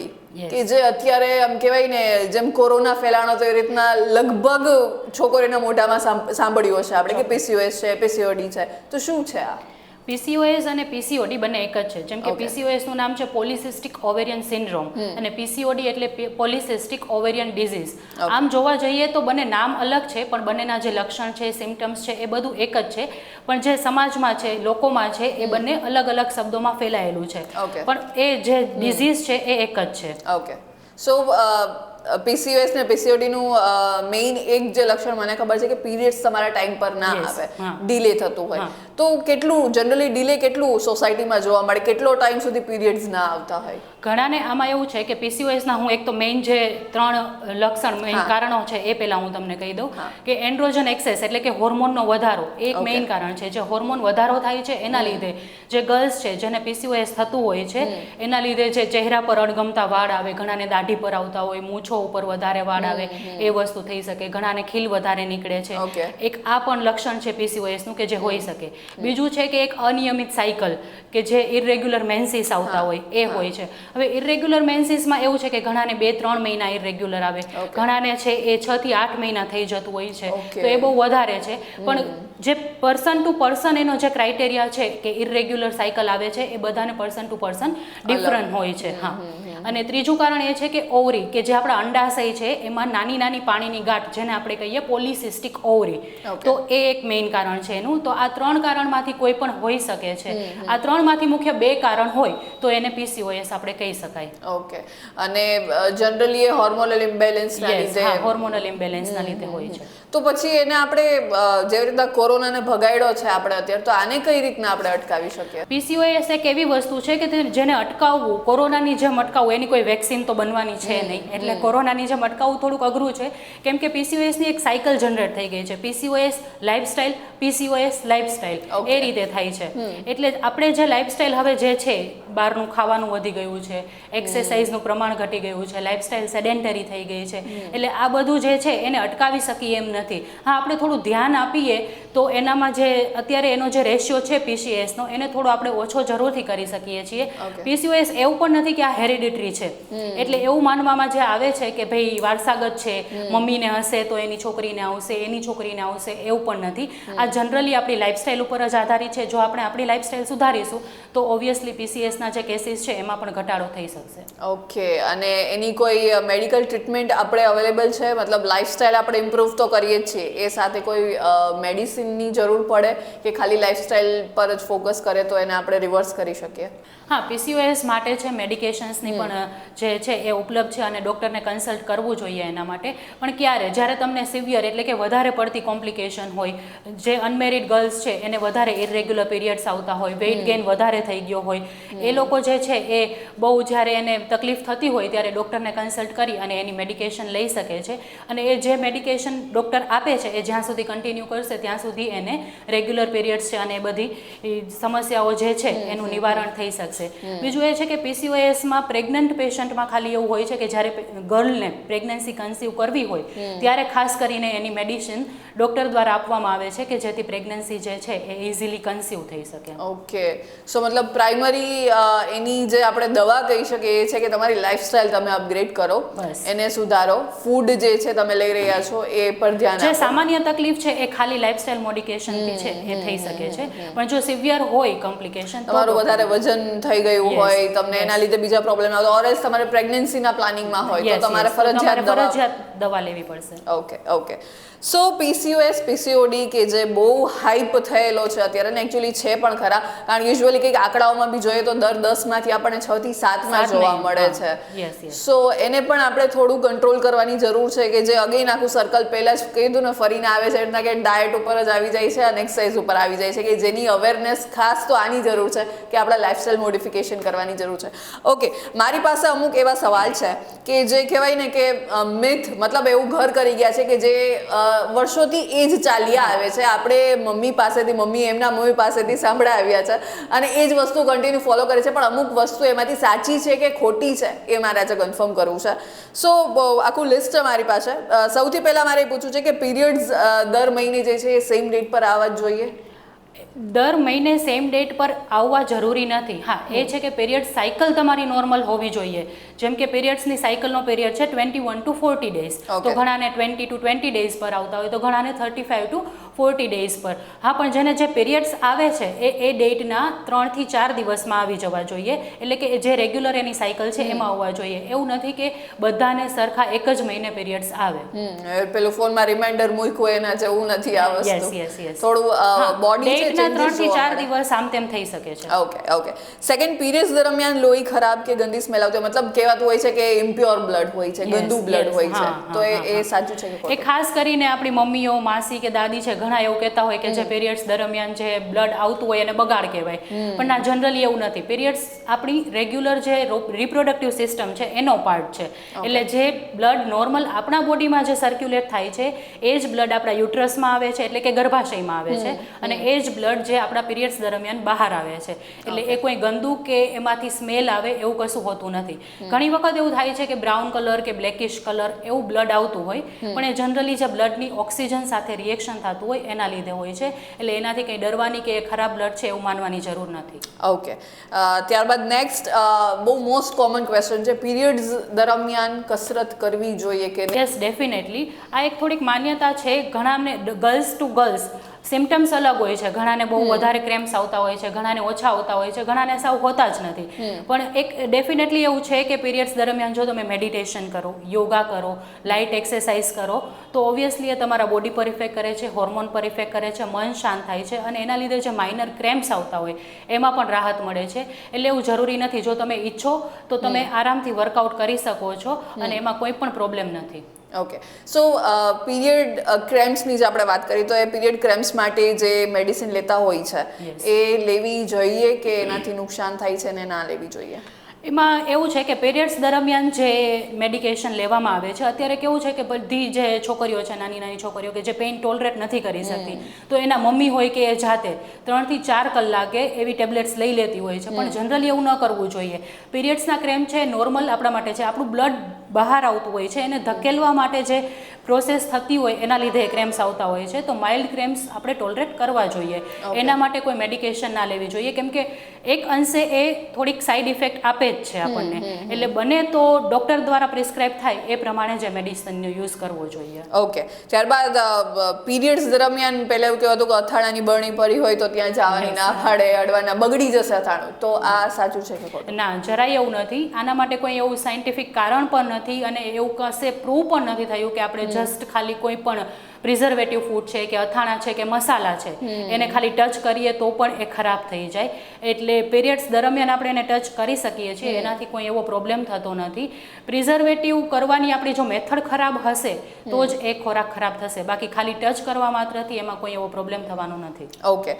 કે જે અત્યારે આમ કહેવાય ને જેમ કોરોના ફેલાણો તો એ રીતના લગભગ છોકરીઓના મોઢામાં સાંભળ્યું હશે આપણે કે PCOS છે, PCOD છે. તો શું છે આ? PCOS અને PCOD બંને એક જ છે. જેમ કે PCOS નું નામ છે પોલિસિસ્ટિક ઓવેરિયન સિન્ડ્રોમ અને PCOD એટલે પોલિસિસ્ટિક ઓવેરિયન ડિઝીઝ. આમ જોવા જઈએ તો બંને નામ અલગ છે, પણ બંનેના જે લક્ષણ છે, સિમ્ટમ્સ છે, એ બધું એક જ છે, પણ જે સમાજમાં છે, લોકોમાં છે, એ બંને અલગ અલગ શબ્દોમાં ફેલાયેલું છે, પણ એ જે ડિઝીઝ છે એ એક જ છે. ઓકે સો PCOS ને PCOD નું મેઇન એક જે લક્ષણ મને ખબર છે કે પીરિયડ્સ તમારા ટાઈમ પર ના આવે, ડિલે થતું હોય. તો કેટલું જનરલી ડિલે કેટલું સોસાયટીમાં જોવા મળે, કેટલો ટાઈમ સુધી પીરિયડ્સ ના આવતા હોય? ઘણાને આમાં એવું છે કે PCOS ના હું એક તો મેઇન જે 3 લક્ષણ મેઇન કારણો છે એ પહેલા હું તમને કહી દઉં કે એન્ડ્રોજન એક્સેસ એટલે કે હોર્મોનનો વધારો એક મેઇન કારણ છે. જે હોર્મોન વધારો થાય છે એના લીધે જે ગર્લ્સ છે જેને PCOS થતું હોય છે એના લીધે જે ચહેરા પર અણગમતા વાળ આવે, ઘણાને દાઢી પર આવતા હોય, મૂછો ઉપર વધારે વાળ આવે, એ વસ્તુ થઈ શકે. ઘણાને ખીલ વધારે નીકળે છે. એક આ પણ લક્ષણ છે PCOS નું કે જે હોઈ શકે. બીજું છે કે એક અનિયમિત સાયકલ કે જે ઇરેગ્યુલર મેન્સીસ આવતા હોય એ હોય છે. હવે ઇરેગ્યુલર મેન્સીસમાં એવું છે કે ઘણાને 2-3 મહિના ઇરેગ્યુલર આવે, ઘણાને છે એ 6 થી 8 મહિના થઈ જતું હોય છે, તો એ બહુ વધારે છે. પણ જે પર્સન ટુ પર્સન એનો જે ક્રાઇટેરિયા છે કે ઇરેગ્યુલર સાયકલ આવે છે એ બધાને પર્સન ટુ પર્સન ડિફરન્ટ હોય છે. હા, અને ત્રીજું કારણ એ છે કે ઓવરી કે જે આપણા અંડાશય છે એમાં નાની નાની પાણીની ગાંઠ જેને આપણે કહીએ પોલિસિસ્ટિક ઓવરી, તો એ એક મેઇન કારણ છે એનું. તો આ 3 કારણમાંથી કોઈ પણ હોઈ શકે છે. આ 3માંથી મુખ્ય 2 કારણ હોય તો એને PCOS આપણે કહી શકાય. ઓકે અને જનરલી એ હોર્મોનલ ઇમ્બેલેન્સના લીધે, હોર્મોનલ ઇમ્બેલેન્સના લીધે હોય છે. તો પછી એને આપણે જેવી રીતના કોરોનાને ભગાડ્યો છે આપણે અત્યારે, તો આને કઈ રીતના આપણે અટકાવી શકીએ? PCOS એક એવી વસ્તુ છે કે જેને અટકાવવું, કોરોનાની જેમ અટકાવવું, એની કોઈ વેક્સિન તો બનવાની છે નહીં, એટલે કોરોનાની જેમ અટકાવવું થોડુંક અઘરું છે, કેમ કે PCOS ની એક સાયકલ જનરેટ થઈ ગઈ છે. PCOS લાઇફસ્ટાઇલ, PCOS લાઇફસ્ટાઇલ, એ રીતે થાય છે. એટલે આપણે જે લાઇફસ્ટાઇલ હવે જે છે, બહારનું ખાવાનું વધી ગયું છે, એક્સરસાઇઝનું પ્રમાણ ઘટી ગયું છે, લાઇફસ્ટાઇલ સેડેન્ટરી થઈ ગઈ છે, એટલે આ બધું જે છે એને અટકાવી શકીએ એમ નથી. હા, આપણે થોડું ધ્યાન આપીએ તો એનામાં જે અત્યારે એનો જે રેશિયો છે PCOS નો એને થોડો આપણે ઓછો જરૂરથી કરી શકીએ છીએ. PCOS એવું પણ નથી કે આ હેરિડિટરી છે, એટલે એવું માનવામાં જે આવે છે કે ભાઈ વારસાગત છે, મમ્મીને હશે તો એની છોકરીને આવશે, એની છોકરીને આવશે, એવું પણ નથી. આ જનરલી આપણી લાઇફસ્ટાઇલ ઉપર જ આધારિત છે. જો આપણે આપણી લાઇફસ્ટાઇલ સુધારીશું તો ઓબ્વિયસલી PCOSના જે કેસીસ છે એમાં પણ ઘટાડો થઈ શકશે. ઓકે, અને એની કોઈ મેડિકલ ટ્રીટમેન્ટ આપણે અવેલેબલ છે? મતલબ લાઇફસ્ટાઇલ આપણે ઇમ્પ્રૂવ તો કરીએ જ છીએ, એ સાથે કોઈ મેડિસિનની જરૂર પડે કે ખાલી લાઇફસ્ટાઇલ પર જ ફોકસ કરે તો એને આપણે રિવર્સ કરી શકીએ? હા, PCOS માટે છે મેડિકેશન્સની પણ પણ જે છે એ ઉપલબ્ધ છે અને ડૉક્ટરને કન્સલ્ટ કરવું જોઈએ એના માટે. પણ ક્યારે? જ્યારે તમને સિવિયર એટલે કે વધારે પડતી કોમ્પ્લિકેશન હોય, જે અનમેરિડ ગર્લ્સ છે એને વધારે ઇરેગ્યુલર પીરિયડ્સ આવતા હોય, વેઇટ ગેઇન વધારે થઈ ગયો હોય, એ લોકો જે છે એ બહુ જ્યારે એને તકલીફ થતી હોય ત્યારે ડૉક્ટરને કન્સલ્ટ કરી અને એની મેડિકેશન લઈ શકે છે. અને એ જે મેડિકેશન ડૉક્ટર આપે છે એ જ્યાં સુધી કન્ટિન્યુ કરશે ત્યાં સુધી એને રેગ્યુલર પીરિયડ્સ છે અને એ બધી સમસ્યાઓ જે છે એનું નિવારણ થઈ શકશે. બીજું એ છે કે PCOSમાં પ્રેગ્નન્ટ પેશન્ટમાં ખાલી એવું હોય છે કે જ્યારે ગર્લને પ્રેગ્નન્સી કન્સીવ કરવી હોય ત્યારે ખાસ કરીને એની મેડિસિન ડૉક્ટર દ્વારા આપવામાં આવે છે કે જેથી પ્રેગ્નન્સી જે છે એ ઇઝીલી કન્સીવ થઈ શકે. ઓકે, સો મતલબ પ્રાઇમરી એની જે આપણે દવા કહી શકીએ એ છે કે તમારી લાઈફસ્ટાઈલ તમે અપગ્રેડ કરો, એને સુધારો, ફૂડ જે છે તમે લઈ રહ્યા છો એ પર ધ્યાન આપો. જે સામાન્ય તકલીફ છે એ ખાલી લાઈફસ્ટાઈલ મોડિફિકેશનથી છે એ થઈ શકે છે. પણ જો સિવિયર હોય કોમ્પ્લિકેશન, તમારું વધારે વજન થઈ ગયું હોય, તમને એના લીધે બીજા પ્રોબ્લેમ આવે, ઓર એલ્સ તમારે પ્રેગ્નન્સીના પ્લાનિંગમાં હોય તો તમારે ફરજિયાત દવા લેવી પડશે. Okay okay. So PCOS PCOD કે જે બહુ હાઈપ થયેલો છે અત્યારે, ને એકચ્યુઅલી છે પણ ખરા, કારણ યુઝ્યુઅલી કંઈક આંકડાઓમાં બી જોઈએ તો દર 10માંથી આપણને 6 થી 7માં જોવા મળે છે. સો એને પણ આપણે થોડું કંટ્રોલ કરવાની જરૂર છે કે જે અગેન આખું સર્કલ પહેલાં જ કીધું ને ફરીને આવે છે એટલે કે ડાયટ ઉપર જ આવી જાય છે અને એક્સરસાઇઝ ઉપર આવી જાય છે, કે જેની અવેરનેસ ખાસ તો આની જરૂર છે કે આપણા લાઈફસ્ટાઈલ મોડિફિકેશન કરવાની જરૂર છે. ઓકે, મારી પાસે અમુક એવા સવાલ છે કે જે કહેવાય ને કે મિથ, મતલબ એવું ઘર કરી ગયા છે કે જે વર્ષોથી એ જ ચાલ્યા આવે છે, આપણે મમ્મી એમના મમ્મી પાસેથી સાંભળ્યા આવ્યા છે અને એ જ વસ્તુ કન્ટિન્યુ ફોલો કરે છે, પણ અમુક વસ્તુ એમાંથી સાચી છે કે ખોટી છે એ મારે આજે કન્ફર્મ કરવું છે. સો આખું લિસ્ટ છે મારી પાસે. સૌથી પહેલાં મારે એ પૂછવું છે કે પીરિયડ્સ દર મહિને જે છે એ સેમ ડેટ પર આવવા જ જોઈએ? દર મહિને સેમ ડેટ પર આવવા જરૂરી નથી. હા, એ છે કે પીરિયડ સાયકલ તમારી નોર્મલ હોવી જોઈએ. જેમ કે પીરિયડ્સની સાયકલનો પીરિયડ છે 21 to 40 ડેઝ, તો ઘણાને 20 to 20 ડેઝ પર આવતા હોય, તો ઘણાને 35 to 40 ડેઝ પર. હા, પણ જેને જે પીરિયડ્સ આવે છે એ ડેટના 3 થી 4 દિવસમાં આવી જવા જોઈએ, એટલે કે જે રેગ્યુલર એની સાયકલ છે એમાં આવવા જોઈએ. એવું નથી કે બધાને સરખા એક જ મહિને પીરિયડ્સ આવે. પેલું ફોનમાં રિમાઇન્ડર મૂક્યું એના જેવું નથી આ વસ્તુ. થોડું બોડી છે 3 થી 4 દિવસ આમ તેમ થઈ શકે છે. ઓકે. સેકન્ડ, પીરિયડ્સ દરમિયાન લોહી ખરાબ કે ગંદી સ્મેલ આવતી, મતલબ કહેવાતું હોય છે કે ઇમ્પ્યોર બ્લડ હોય છે, ગંદુ બ્લડ હોય છે, તો એ સાચું છે કે ખોટું? એ ખાસ કરીને આપણી મમ્મીઓ, માસી કે દાદી છે ઘણા એવું કહેતા હોય કે જે પીરિયડ્સ દરમિયાન જે બ્લડ આવતું હોય એને બગાડ કહેવાય, પણ ના, જનરલી એવું નથી. પીરિયડ્સ આપણી રેગ્યુલર જે રિપ્રોડક્ટિવ સિસ્ટમ છે એનો પાર્ટ છે. એટલે જે બ્લડ નોર્મલ આપણા બોડીમાં જે સર્ક્યુલેટ થાય છે એ જ બ્લડ આપણા યુટ્રસમાં આવે છે, એટલે કે ગર્ભાશયમાં આવે છે, અને એ જ બ્લડ જે આપણા પીરિયડ્સ દરમિયાન બહાર આવે છે. એટલે એ કોઈ ગંદુ કે એમાંથી સ્મેલ આવે એવું કશું હોતું નથી. ઘણી વખત એવું થાય છે કે બ્રાઉન કલર કે બ્લેકિશ કલર એવું બ્લડ આવતું હોય, પણ એ જનરલી જે બ્લડની ઓક્સિજન સાથે રિએક્શન થતું હોય એના લીધે હોય છે. એટલે એનાથી કંઈ ડરવાની કે ખરાબ બ્લડ છે એવું માનવાની જરૂર નથી. ઓકે. ત્યારબાદ નેક્સ્ટ બહુ મોસ્ટ કોમન ક્વેશ્ચન છે, પીરિયડ્સ દરમિયાન કસરત કરવી જોઈએ કે? Yes, definitely. આ એક થોડીક માન્યતા છે, ઘણાને ગર્લ્સ ટુ ગર્લ્સ સિમ્ટમ્સ અલગ હોય છે. ઘણાને બહુ વધારે ક્રેમ્પ્સ આવતા હોય છે, ઘણાને ઓછા આવતા હોય છે, ઘણાને સાવ હોતા જ નથી. પણ એક ડેફિનેટલી એવું છે કે પીરિયડ્સ દરમિયાન જો તમે મેડિટેશન કરો, યોગા કરો, લાઇટ એક્સરસાઇઝ કરો, તો ઓબ્વિયસલી એ તમારા બોડી પર ઇફેક્ટ કરે છે, હોર્મોન પર ઇફેક્ટ કરે છે, મન શાંત થાય છે, અને એના લીધે જે માઇનર ક્રેમ્પ્સ આવતા હોય એમાં પણ રાહત મળે છે. એટલે એવું જરૂરી નથી. જો તમે ઈચ્છો તો તમે આરામથી વર્કઆઉટ કરી શકો છો અને એમાં કોઈ પણ પ્રોબ્લેમ નથી. ઓકે. સો પીરિયડ ક્રેમ્પ્સની જે આપણે વાત કરી, તો એ પીરિયડ ક્રેમ્પ્સ માટે જે મેડિસિન લેતા હોય છે એ લેવી જોઈએ કે એનાથી નુકસાન થાય છે ને ના લેવી જોઈએ? એમાં એવું છે કે પીરિયડ્સ દરમિયાન જે મેડિકેશન લેવામાં આવે છે, અત્યારે કેવું છે કે બધી જે છોકરીઓ છે, નાની નાની છોકરીઓ કે જે પેઇન ટોલરેટ નથી કરી શકતી, તો એના મમ્મી હોય કે એ જાતે 3 થી 4 કલાકે એવી ટેબ્લેટ્સ લઈ લેતી હોય છે. પણ જનરલી એવું ન કરવું જોઈએ. પીરિયડ્સના ક્રેમ્પ છે નોર્મલ આપણા માટે છે. આપણું બ્લડ બહાર આવતું હોય છે, એને ધકેલવા માટે જે પ્રોસેસ થતી હોય એના લીધે ક્રેમ્પ્સ આવતા હોય છે. તો માઇલ્ડ ક્રેમ્પ્સ આપણે ટોલરેટ કરવા જોઈએ. એના માટે કોઈ મેડિકેશન ના લેવી જોઈએ, કેમ કે એક અંશે એ થોડીક સાઈડ ઇફેક્ટ આપે જ છે આપણને. એટલે બને તો ડૉક્ટર દ્વારા પ્રિસ્ક્રાઇબ થાય એ પ્રમાણે જે મેડિસિનનો યુઝ કરવો જોઈએ. ઓકે. ત્યારબાદ પીરિયડ્સ દરમિયાન પહેલાં એવું કહેવાતું કે અથાણાની બરણી પડી હોય તો ત્યાં જવાની ના, અખાડે અડવાના, બગડી જશે અથાણું, તો આ સાચું છે કે ખોટું? ના, જરાય એવું નથી. આના માટે કોઈ એવું સાયન્ટિફિક કારણ પણ નથી અને એવું કશે પ્રૂવ પણ નથી થયું કે આપણે જસ્ટ ખાલી કોઈ પણ પ્રિઝર્વેટિવ ફૂડ છે કે અથાણા છે કે મસાલા છે એને ખાલી ટચ કરીએ તો પણ એ ખરાબ થઈ જાય. એટલે પીરિયડ્સ દરમિયાન આપણે એને ટચ કરી શકીએ છીએ, એનાથી કોઈ એવો પ્રોબ્લેમ થતો નથી. પ્રિઝર્વેટિવ કરવાની આપણી જો મેથડ ખરાબ હશે તો જ એ ખોરાક ખરાબ થશે, બાકી ખાલી ટચ કરવા માત્રથી એમાં કોઈ એવો પ્રોબ્લેમ થવાનો નથી. ઓકે,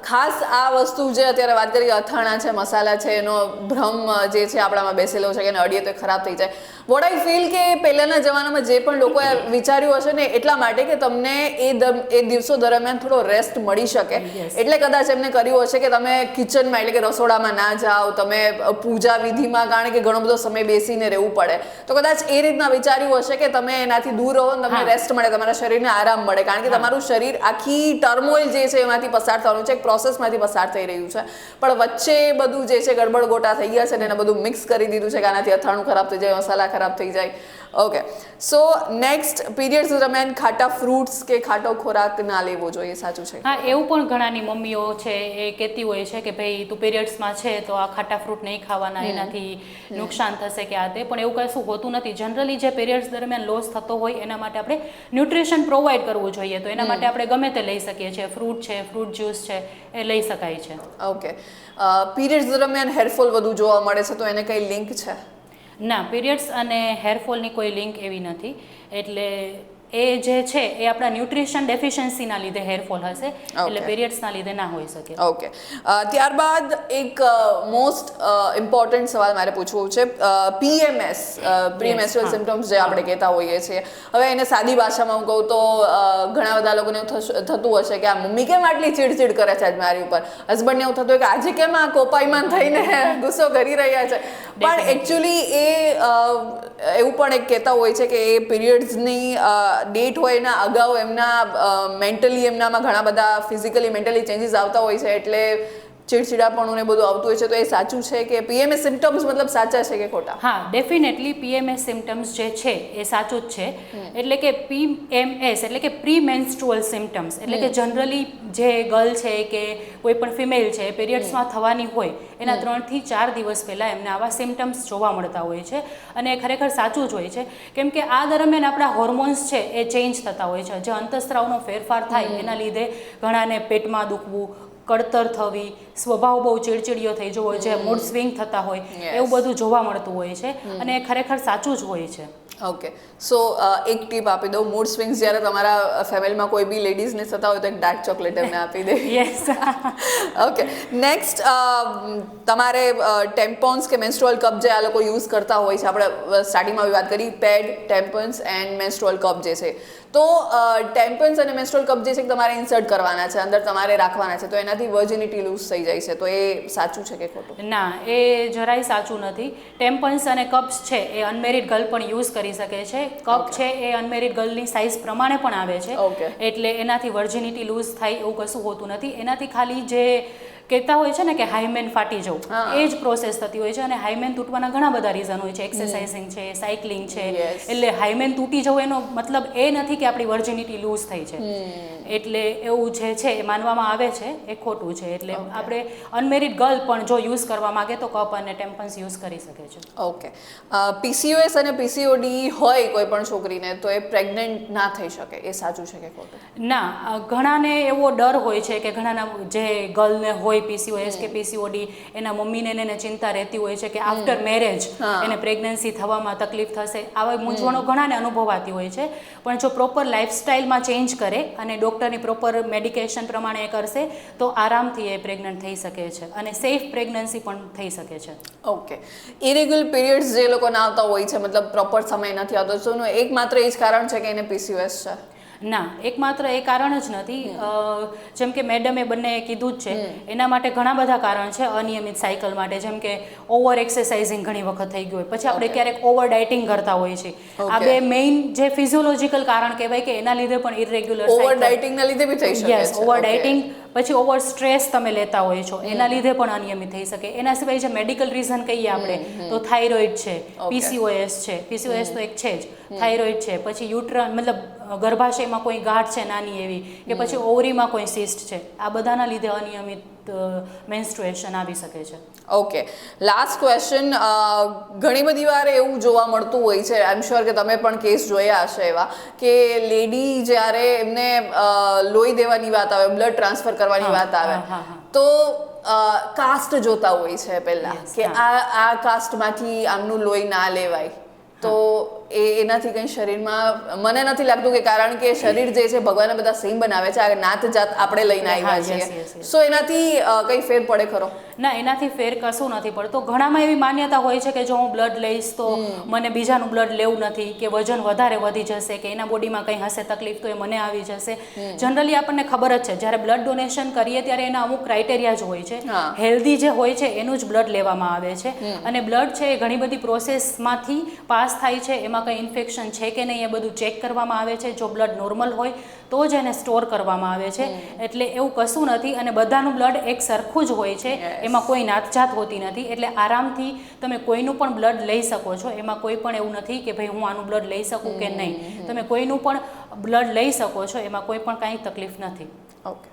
ખાસ આ વસ્તુ જે અત્યારે વાત કરી અથાણા છે મસાલા છે એનો ભ્રમ જે છે આપણામાં બેસેલો છે કે એને અડીએ તો ખરાબ થઈ જાય. વોટ આઈ ફીલ કે પહેલાના જમાનામાં જે પણ લોકોએ વિચાર્યું હશે ને એટલા માટે કે તમને એ દિવસો દરમિયાન થોડો રેસ્ટ મળી શકે, એટલે કદાચ એમને કર્યું હશે કે તમે કિચનમાં એટલે કે રસોડામાં ના જાઓ, તમે પૂજા વિધિમાં, કારણ કે ઘણો બધો સમય બેસીને રહેવું પડે, તો કદાચ એ રીતના વિચાર્યું હશે કે તમે એનાથી દૂર રહો, તમને રેસ્ટ મળે, તમારા શરીરને આરામ મળે, કારણ કે તમારું શરીર આખી ટર્મોઇલ જે છે એમાંથી પસાર થવાનું છે, એક પ્રોસેસમાંથી પસાર થઈ રહ્યું છે, પણ વચ્ચે બધું જે છે ગડબડ ગોટા થઈ ગયા છે ને એને બધું મિક્સ કરી દીધું છે કે આનાથી અથાણું ખરાબ થઈ જાય, મસાલા ખરાબ થઈ જાય. ઓકે, સો નેક્સ્ટ, પીરિયડ્સ દરમિયાન ખાટા ફ્રૂટ્સ કે ખાટો ખોરાક ના લેવો જોઈએ, સાચું છે? હા, એવું પણ ઘણાની મમ્મીઓ છે એ કહેતી હોય છે કે ભાઈ તું પીરિયડ્સમાં છે તો આ ખાટા ફ્રૂટ નહીં ખાવાના, એનાથી નુકસાન થશે કે આ તે, પણ એવું કશું હોતું નથી. જનરલી જે પીરિયડ્સ દરમિયાન લોસ થતો હોય એના માટે આપણે ન્યુટ્રિશન પ્રોવાઈડ કરવું જોઈએ, તો એના માટે આપણે ગમે તે લઈ શકીએ છીએ. ફ્રૂટ છે, ફ્રૂટ જ્યુસ છે, એ લઈ શકાય છે. ઓકે, પીરિયડ્સ દરમિયાન હેરફોલ વધુ જોવા મળે છે, તો એને કઈ લિંક છે? ના, પીરિયડ્સ અને હેરફોલની કોઈ લિંક એવી નથી. એટલે એ જે છે એ આપણા ન્યુટ્રિશન ડેફિશિયન્સીના લીધે હેરફોલ હશે, એટલે પીરિયડ્સના લીધે ના હોઈ શકે. ઓકે, ત્યારબાદ એક મોસ્ટ ઇમ્પોર્ટન્ટ સવાલ મારે પૂછવું છે, PMS, પ્રી મેન્સ્ટ્રુઅલ સિમ્પટમ્સ જે આપણે કહેતા હોઈએ છીએ. હવે એને સાદી ભાષામાં હું કહું તો ઘણા બધા લોકોને થતું હશે કે આ મમ્મી કેમ આટલી ચીડચીડ કરે છે આજ મારી ઉપર, હસબન્ડને એવું થતું હોય કે આજે કેમ આ કોપાઈમાન થઈને ગુસ્સો કરી રહ્યા છે, પણ એકચ્યુઅલી એ એવું પણ એક કહેતા હોય છે કે એ પીરિયડ્સની ડેટ હોય એના અગાઉ એમના મેન્ટલી એમનામાં ઘણા બધા ફિઝિકલી મેન્ટલી ચેન્જીસ આવતા હોય છે, એટલે ચીડચીડાપણું ને બધું આવતું હોય છે. તો એ સાચું છે કે PMS સિમ્પટમ્સ મતલબ સાચા છે કે ખોટા? હા, ડેફિનેટલી PMS સિમ્પટમ્સ જે છે એ સાચું જ છે. એટલે કે PMS એટલે કે પ્રી મેન્સ્ટ્રુઅલ સિમ્પટમ્સ, એટલે કે જનરલી જે ગર્લ છે કે કોઈ પણ ફિમેલ છે પીરિયડ્સમાં થવાની હોય એના 3 થી 4 દિવસ પહેલાં એમને આવા સિમ્પટમ્સ જોવા મળતા હોય છે, અને એ ખરેખર સાચું જ હોય છે, કેમ કે આ દરમિયાન આપણા હોર્મોન્સ છે એ ચેન્જ થતા હોય છે. જે અંતઃસ્ત્રાવનો ફેરફાર થાય એના લીધે ઘણાને પેટમાં દુખવું, કળતર થવી, સ્વભાવ બહુ ચીડચીડિયો થઈ જવો, જે મૂડ સ્વિંગ થતા હોય એવું બધું જોવા મળતું હોય છે, અને એ ખરેખર સાચું જ હોય છે. ઓકે, સો એક ટીપ આપી દઉં, મૂડ સ્વિંગ્સ જ્યારે તમારા ફેમિલીમાં કોઈ બી લેડીઝને થતા હોય તો એક ડાર્ક ચોકલેટ એમને આપી દે. યસ. ઓકે, નેક્સ્ટ, તમારે ટેમ્પોન્સ કે મેન્સ્ટ્રુઅલ કપ જે આ લોકો યુઝ કરતા હોય છે, આપણે સ્ટાર્ટિંગમાં બી વાત કરી, pad, tampons and menstrual cup જે છે, તો ટેમ્પન્સ અને મેન્સ્ટ્રુઅલ કપ જે છે તમારે ઇન્સર્ટ કરવાના છે, અંદર તમારે રાખવાના છે, તો એનાથી વર્જિનિટી લૂઝ થઈ જાય છે, તો એ સાચું છે કે ખોટું? ના, એ જરાય સાચું નથી. ટેમ્પન્સ અને કપ્સ છે એ અનમેરિડ ગર્લ પણ યુઝ કરી શકે છે. કપ છે એ અનમેરિડ ગર્લની સાઇઝ પ્રમાણે પણ આવે છે, એટલે એનાથી વર્જિનિટી લૂઝ થાય એવું કશું હોતું નથી. એનાથી ખાલી જે કહેતા હોય છે ને કે હાઈમેન ફાટી જવું, એ જ પ્રોસેસ થતી હોય છે, અને હાઈમેન તૂટવાના ઘણા બધા રીઝન હોય છે. એક્સરસાઇઝિંગ છે, સાયકલિંગ છે, એટલે હાઈમેન તૂટી જવું એનો મતલબ એ નથી કે આપણી વર્જિનિટી લૂઝ થઈ છે. એટલે એવું જે છે એ માનવામાં આવે છે, એ ખોટું છે. એટલે આપણે અનમેરિડ ગર્લ પણ જો યુઝ કરવા માંગે તો કપ અને ટેમ્પન્સ યુઝ કરી શકે છે. ઓકે, PCOS અને PCOD હોય કોઈ પણ છોકરીને તો એ પ્રેગ્નન્ટ ના થઈ શકે, એ સાચું છે કે ખોટું? ના, ઘણાને એવો ડર હોય છે કે ઘણાના જે ગર્લને હોય PCOS કે PCOD, એના મમ્મીને એને ચિંતા રહેતી હોય છે કે આફ્ટર મેરેજ એને પ્રેગ્નન્સી થવામાં તકલીફ થશે. આવા મૂંઝવણો ઘણાને અનુભવાતી હોય છે, પણ જો પ્રોપર લાઇફસ્ટાઇલમાં ચેન્જ કરે અને ડૉક્ટરની પ્રોપર મેડિકેશન પ્રમાણે એ કરશે તો આરામથી એ પ્રેગ્નન્ટ થઈ શકે છે, અને સેફ પ્રેગ્નન્સી પણ થઈ શકે છે. ઓકે, ઇરેગ્યુલર પીરિયડ્સ જે લોકોને આવતા હોય છે, મતલબ પ્રોપર સમય નથી આવતો, તો એનું એકમાત્ર એ જ કારણ છે કે એને PCOS છે? ના, એકમાત્ર એ કારણ જ નથી. જેમ કે મેડમે બંને કીધું જ છે, એના માટે ઘણા બધા કારણ છે. અનિયમિત સાયકલ માટે, જેમ કે ઓવર એક્સરસાઇઝિંગ ઘણી વખત થઈ ગયું હોય, પછી આપણે ક્યારેક ઓવર ડાયટિંગ કરતા હોઈએ છીએ. આ બે મેઇન જે ફિઝિયોલોજીકલ કારણ કહેવાય કે એના લીધે પણ ઇરેગ્યુલર ઓવર ડાયટિંગના લીધે બી થઈ શકે છે. યસ, ઓવર ડાયટિંગ, પછી ઓવર સ્ટ્રેસ તમે લેતા હોય છો એના લીધે પણ અનિયમિત થઈ શકે. એના સિવાય જે મેડિકલ રીઝન કહીએ આપણે તો થાઇરોઇડ છે, PCOS છે, PCOS તો એક છે જ, થાઇરોઇડ છે, પછી યુટ્રન મતલબ ગર્ભાશયમાં કોઈ ગાંઠ છે નાની એવી કે પછી ઓવરીમાં કોઈ સિસ્ટ છે, આ બધાના લીધે અનિયમિત મેન્સ્ટ્રુએશન આવી શકે છે. Okay, last question. ઘણી બધી વાર એવું જોવા મળતું હોય છે, આઈ એમ શ્યોર કે તમે પણ કેસ જોયા હશે એવા, કે લેડી જ્યારે એમને લોહી દેવાની વાત આવે, બ્લડ ટ્રાન્સફર કરવાની વાત આવે, તો કાસ્ટ જોતા હોય છે પહેલા, કે આ કાસ્ટમાંથી આમનું લોહી ના લેવાય. તો એનાથી કંઈ શરીરમાં મને નથી લાગતું કે, કારણ કે શરીર જે છે ભગવાને બધા સેમ બનાવે છે, આ નાત જાત આપણે લઈને આવ્યા છીએ, સો એનાથી કંઈ ફેર પડે ખરો? ના, એનાથી ફેર કશું નથી પડતો. ઘણામાં એવી માન્યતા હોય છે કે જો હું બ્લડ લઈશ તો મને બીજાનું બ્લડ લેવું નથી, કે વજન વધારે વધી જશે, કે એના બોડીમાં કંઈ હશે તકલીફ તો એ મને આવી જશે. જનરલી આપણને ખબર જ છે જ્યારે બ્લડ ડોનેશન કરીએ ત્યારે એના અમુક ક્રાઇટેરિયા જ હોય છે. હેલ્ધી જે હોય છે એનું જ બ્લડ લેવામાં આવે છે, અને બ્લડ છે એ ઘણી બધી પ્રોસેસમાંથી પાસ થાય છે. એમાં કંઈ ઇન્ફેક્શન છે કે નહીં એ બધું ચેક કરવામાં આવે છે. જો બ્લડ નોર્મલ હોય તો જ એને સ્ટોર કરવામાં આવે છે. એટલે એવું કશું નથી, અને બધાનું બ્લડ એક સરખું જ હોય છે, એમાં કોઈ નાતજાત હોતી નથી. એટલે આરામથી તમે કોઈનું પણ બ્લડ લઈ શકો છો, એમાં કોઈ પણ એવું નથી કે ભાઈ હું આનું બ્લડ લઈ શકું કે નહીં. તમે કોઈનું પણ બ્લડ લઈ શકો છો, એમાં કોઈ પણ કાંઈ તકલીફ નથી. ઓકે.